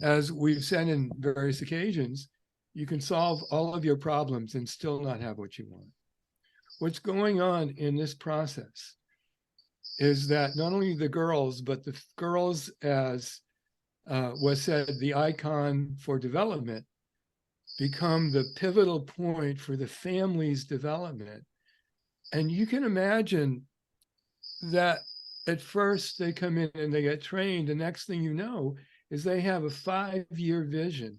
As we've said in various occasions, you can solve all of your problems and still not have what you want. What's going on in this process is that not only the girls, but the girls, as was said, the icon for development, become the pivotal point for the family's development. And you can imagine that at first they come in and they get trained. The next thing you know is they have a 5-year vision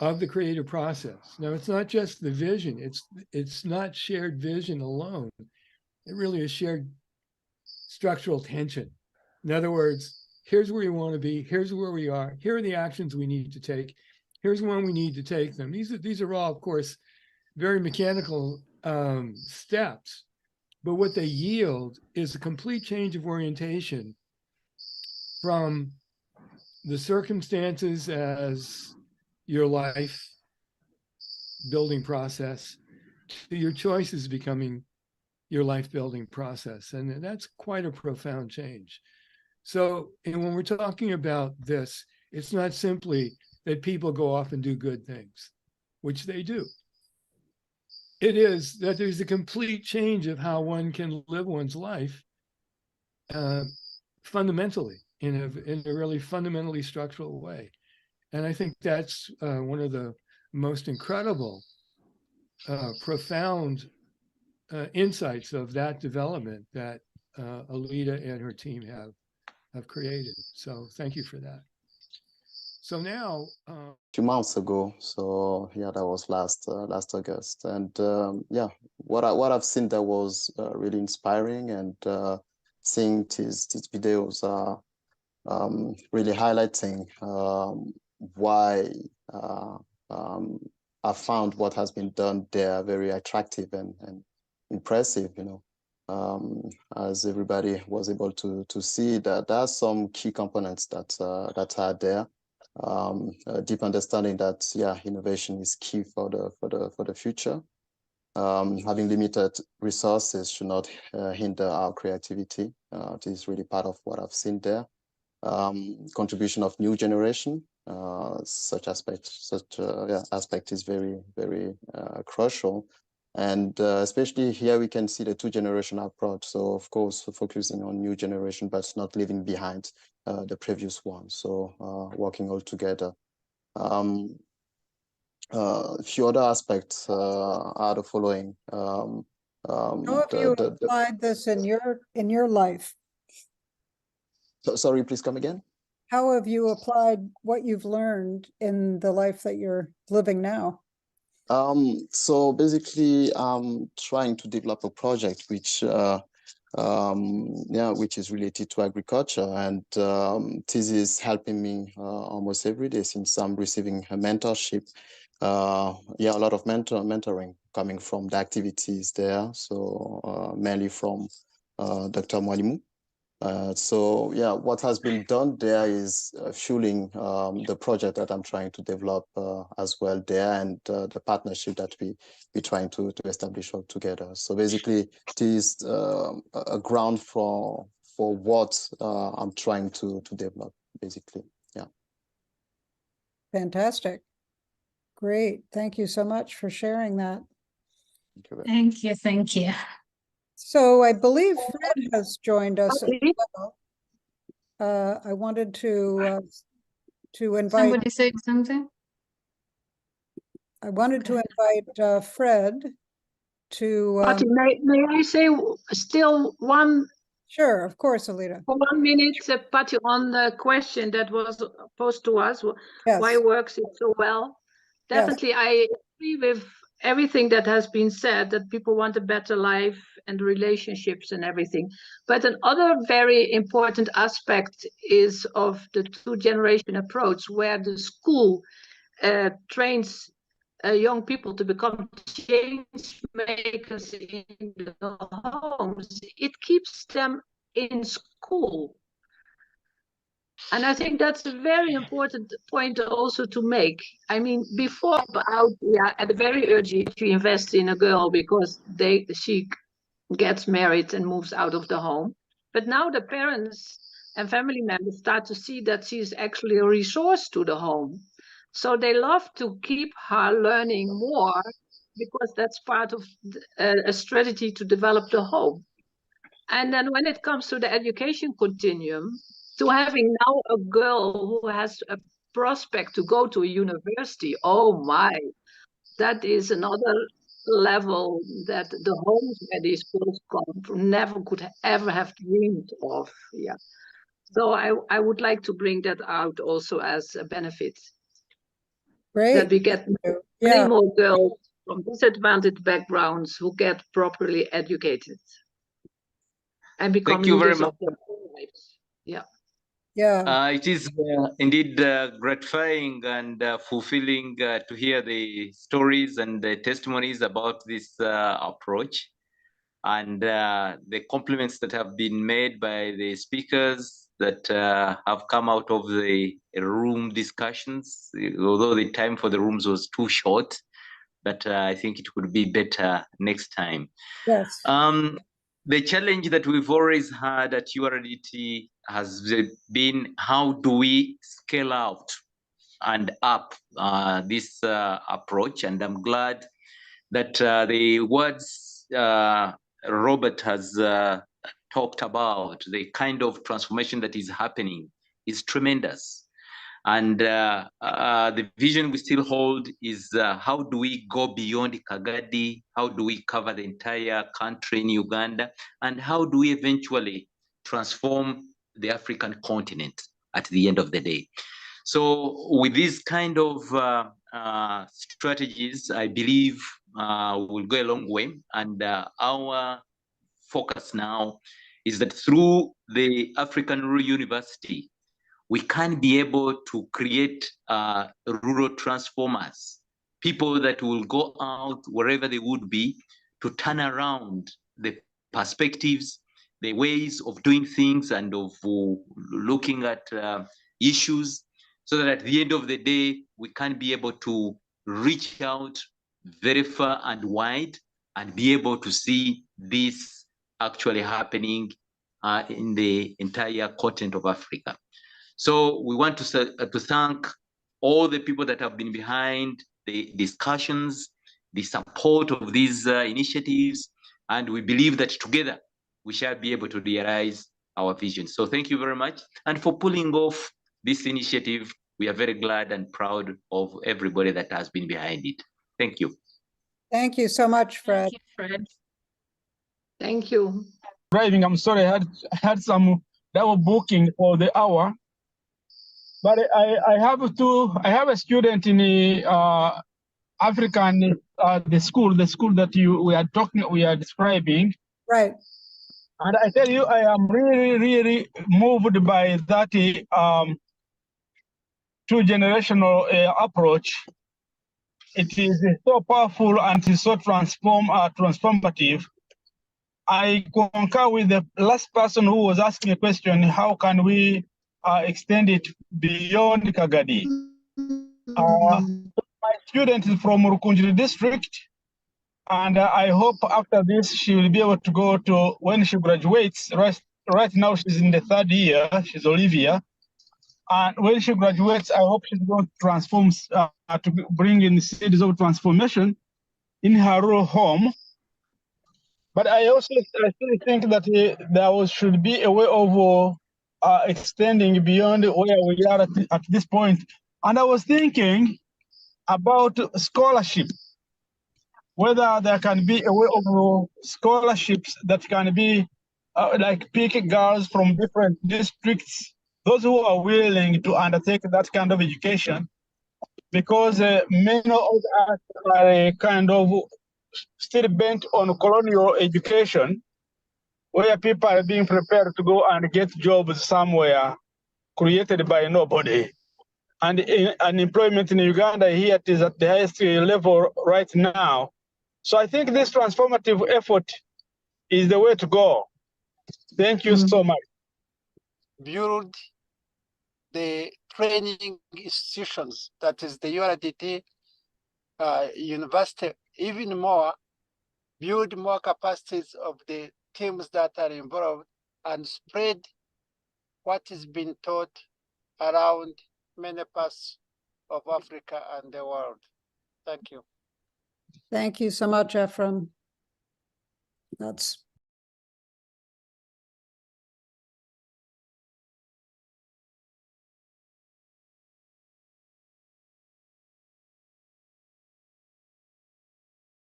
of the creative process. Now, it's not just the vision. It's not shared vision alone. It really is shared structural tension. In other words, here's where you want to be. Here's where we are. Here are the actions we need to take. Here's when we need to take them. These are all, of course, very mechanical steps. But what they yield is a complete change of orientation from the circumstances as your life building process to your choices becoming your life building process. And that's quite a profound change. So, and when we're talking about this, it's not simply that people go off and do good things, which they do. It is that there's a complete change of how one can live one's life fundamentally, in a really fundamentally structural way. And I think that's one of the most incredible, profound insights of that development that Alida and her team have created. So thank you for that. So now,
2 months ago. So yeah, that was last August, and yeah, what I've seen there was really inspiring, and seeing these videos are really highlighting why I found what has been done there very attractive and impressive. You know, as everybody was able to see that there are some key components that are there. A deep understanding that innovation is key for the future. Having limited resources should not hinder our creativity. This is really part of what I've seen there. Contribution of new generation, such aspect is very crucial. And especially here, we can see the two-generation approach. So of course, focusing on new generation, but not leaving behind the previous one. So working all together. A few other aspects are the following.
How have you applied this in your life?
Sorry, please come again.
How have you applied what you've learned in the life that you're living now?
So basically, I'm trying to develop a project which which is related to agriculture, and this is helping me almost every day since I'm receiving a mentorship. A lot of mentoring coming from the activities there. So mainly from Dr. Mwalimu. So what has been done there is fueling the project that I'm trying to develop as well there, and the partnership that we're trying to establish all together. So basically, it is a ground for what I'm trying to develop, basically. Yeah.
Fantastic. Great. Thank you so much for sharing that.
Thank you. Thank you.
So I believe Fred has joined us as well. I wanted to invite.
Somebody said something.
I wanted to invite Fred to.
Patty, may I say still one?
Sure, of course, Alita.
For 1 minute, Patty, on the question that was posed to us,
yes.
Why works it so well? Definitely, yes. I agree with everything that has been said, that people want a better life and relationships and everything. But another very important aspect is of the two-generation approach, where the school trains young people to become change makers in the homes. It keeps them in school. And I think that's a very important point also to make. I mean, before at a very early age, you invest in a girl because she gets married and moves out of the home. But now the parents and family members start to see that she's actually a resource to the home. So they love to keep her learning more because that's part of a strategy to develop the home. And then when it comes to the education continuum, to having now a girl who has a prospect to go to a university, oh my, that is another level that the homes where these schools come from never could ever have dreamed of. Yeah. So I would like to bring that out also as a benefit.
Great.
That we get many more girls from disadvantaged backgrounds who get properly educated and become
Thank you very
leaders
much.
of their own lives. Yeah.
Yeah.
It is indeed gratifying and fulfilling to hear the stories and the testimonies about this approach, and the compliments that have been made by the speakers that have come out of the room discussions, although the time for the rooms was too short, but I think it would be better next time.
Yes.
The challenge that we've always had at URDT has been, how do we scale out and up this approach? And I'm glad that the words Robert has talked about, the kind of transformation that is happening, is tremendous. And the vision we still hold is how do we go beyond Kagadi? How do we cover the entire country in Uganda? And how do we eventually transform the African continent at the end of the day? So with these kind of strategies, I believe we'll go a long way. And our focus now is that through the African Rural University, we can be able to create rural transformers, people that will go out wherever they would be to turn around the perspectives, the ways of doing things and of looking at issues, so that at the end of the day, we can be able to reach out very far and wide and be able to see this actually happening in the entire continent of Africa. So we want to thank all the people that have been behind the discussions, the support of these initiatives, and we believe that together we shall be able to realize our vision. So thank you very much. And for pulling off this initiative, we are very glad and proud of everybody that has been behind it. Thank you.
Thank you so much, Fred.
Thank you, Fred.
Thank you.
Driving, I'm sorry, I had some double booking for the hour. But I have a student in the African the school that we are describing.
Right.
And I tell you, I am really moved by that two-generational approach. It is so powerful and it is so transformative. I concur with the last person who was asking a question, how can we extend it beyond Kagadi? My student is from Rukunjiri district, and I hope after this she will be able to go to, when she graduates, right now she's in the 3rd year, she's Olivia, and when she graduates, I hope she's going to transform, to bring in seeds of transformation in her rural home. But I still think that there should be a way of extending beyond where we are at this point. And I was thinking about scholarship, whether there can be a way of scholarships that can be like pick girls from different districts, those who are willing to undertake that kind of education, because many of us are kind of still bent on colonial education, where people are being prepared to go and get jobs somewhere created by nobody. And unemployment in Uganda here is at the highest level right now. So I think this transformative effort is the way to go. Thank you so much.
Build the training institutions, that is the URDT university, even more, build more capacities of the teams that are involved, and spread what is being taught around many parts of Africa and the world. Thank you.
Thank you so much, Ephraim. That's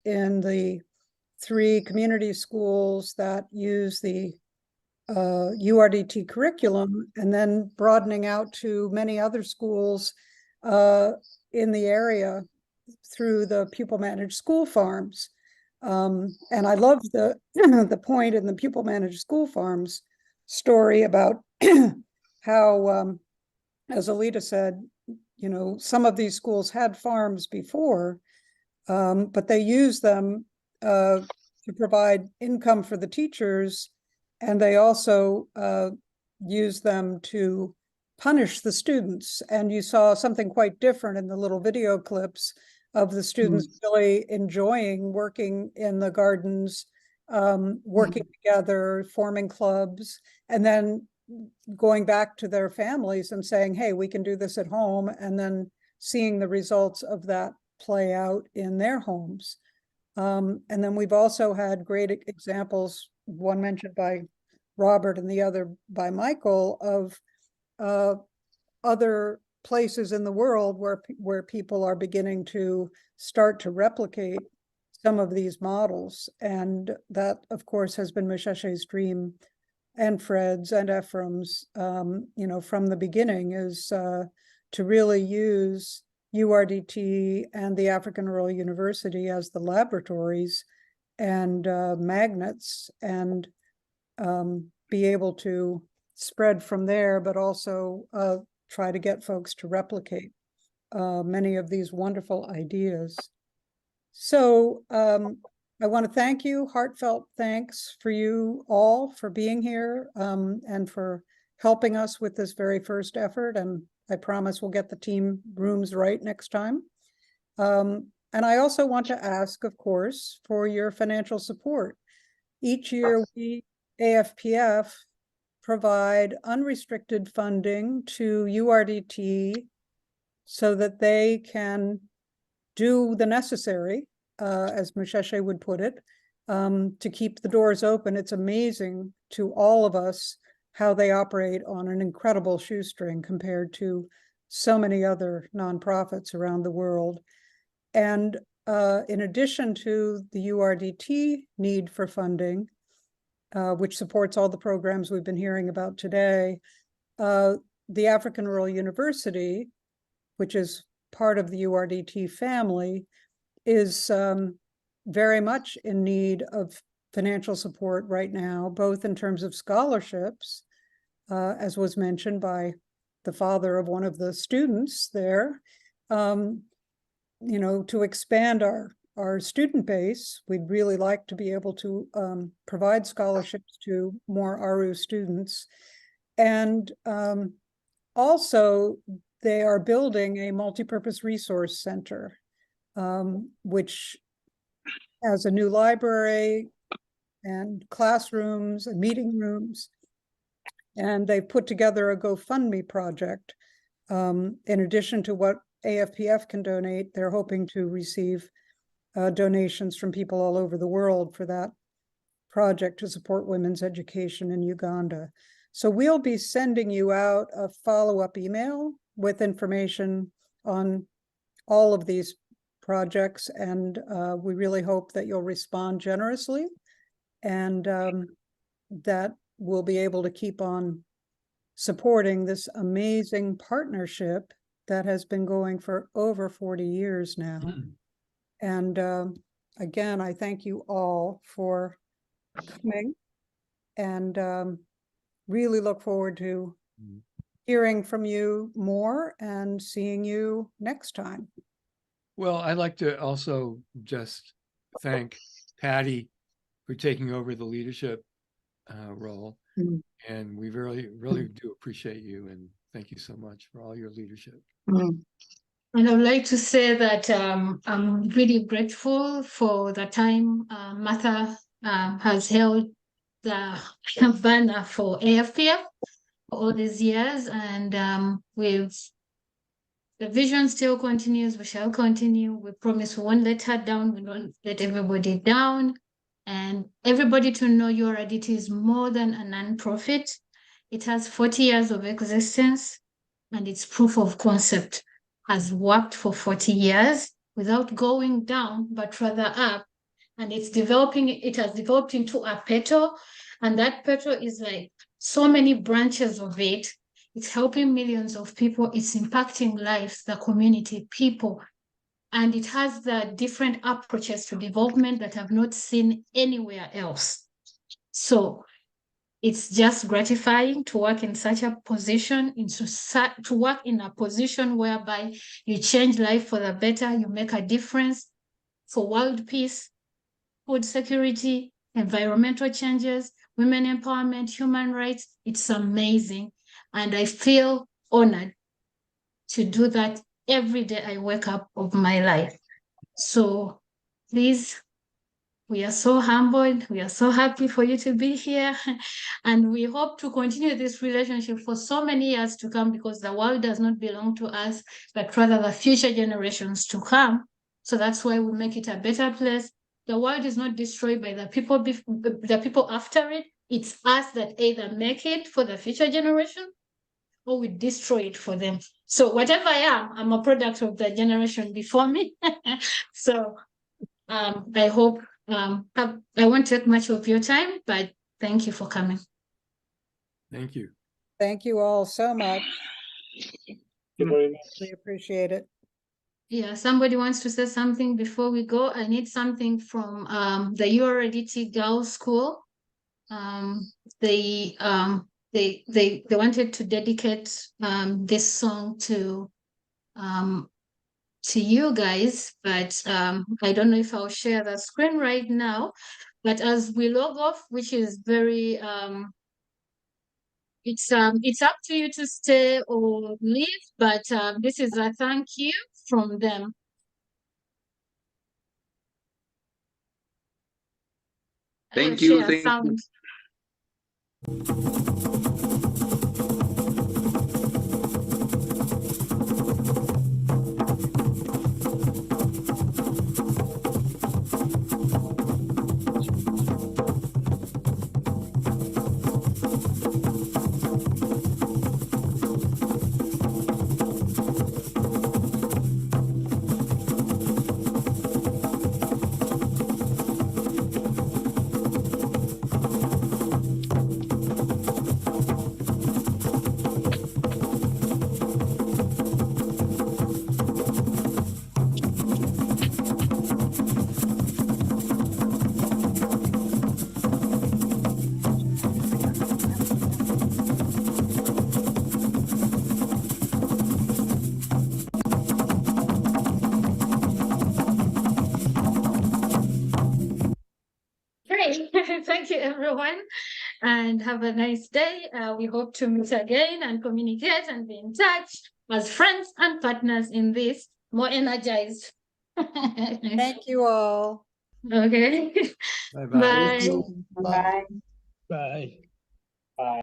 in the 3 community schools that use the URDT curriculum, and then broadening out to many other schools in the area through the pupil-managed school farms. And I love the the point in the pupil-managed school farms story about how, as Alita said, you know, some of these schools had farms before, but they use them to provide income for the teachers, and they also use them to punish the students. And you saw something quite different in the little video clips of the students really enjoying working in the gardens, working together, forming clubs, and then going back to their families and saying, hey, we can do this at home, and then seeing the results of that play out in their homes. And then we've also had great examples, one mentioned by Robert and the other by Michael, of other places in the world where people are beginning to start to replicate some of these models. And that, of course, has been Mesheshe's dream, and Fred's and Ephraim's, you know, from the beginning, is to really use URDT and the African Rural University as the laboratories and magnets, and be able to spread from there, but also try to get folks to replicate many of these wonderful ideas. So I want to thank you, heartfelt thanks for you all for being here and for helping us with this very first effort. And I promise we'll get the team rooms right next time. And I also want to ask, of course, for your financial support. Each year we, AFPF, provide unrestricted funding to URDT so that they can do the necessary as Musheshe would put it, to keep the doors open. It's amazing to all of us how they operate on an incredible shoestring compared to so many other nonprofits around the world. And in addition to the URDT need for funding, which supports all the programs we've been hearing about today, the African Rural University, which is part of the URDT family, is very much in need of financial support right now, both in terms of scholarships, as was mentioned by the father of one of the students there, to expand our student base. We'd really like to be able to provide scholarships to more ARU students. And also, they are building a multipurpose resource center, which has a new library and classrooms and meeting rooms. And they've put together a GoFundMe project. In addition to what AFPF can donate, they're hoping to receive donations from people all over the world for that project to support women's education in Uganda. So we'll be sending you out a follow-up email with information on all of these projects, and we really hope that you'll respond generously, and that we'll be able to keep on supporting this amazing partnership that has been going for over 40 years now. And again, I thank you all for coming, and really look forward to hearing from you more and seeing you next time.
Well, I'd like to also just thank Patty for taking over the leadership role. And we really do appreciate you, and thank you so much for all your leadership.
And I would like to say that I'm really grateful for the time Martha has held the banner for AFPF for all these years, and the vision still continues. We shall continue. We promise we won't let her down. We won't let everybody down. And everybody to know URDT is more than a non-profit. It has 40 years of existence, and its proof of concept has worked for 40 years without going down, but rather up. And it has developed into a petal, and that petal is like so many branches of it. It's helping millions of people. It's impacting lives, the community, people. And it has the different approaches to development that I've not seen anywhere else. So it's just gratifying to work in such a position, to work in a position whereby you change life for the better, you make a difference for world peace, food security, environmental changes, women empowerment, human rights. It's amazing. And I feel honored to do that every day I wake up of my life. So please, we are so humbled. We are so happy for you to be here. And we hope to continue this relationship for so many years to come, because the world does not belong to us, but rather the future generations to come. So that's why we make it a better place. The world is not destroyed by the people after it. It's us that either make it for the future generation or we destroy it for them. So whatever I am, I'm a product of the generation before me. So I hope, I won't take much of your time, but thank you for coming.
Thank you.
Thank you all so much.
Thank you very much.
We appreciate it.
Yeah, somebody wants to say something before we go. I need something from the URDT Girls School. They wanted to dedicate this song to you guys, but I don't know if I'll share the screen right now. But as we log off, which is very it's up to you to stay or leave, but this is a thank you from them.
Thank you.
Share sound. Thank you, everyone, and have a nice day. We hope to meet again and communicate and be in touch as friends and partners in this, more energized.
Thank you all.
Okay.
Bye-bye.
Bye.
Bye.
Bye.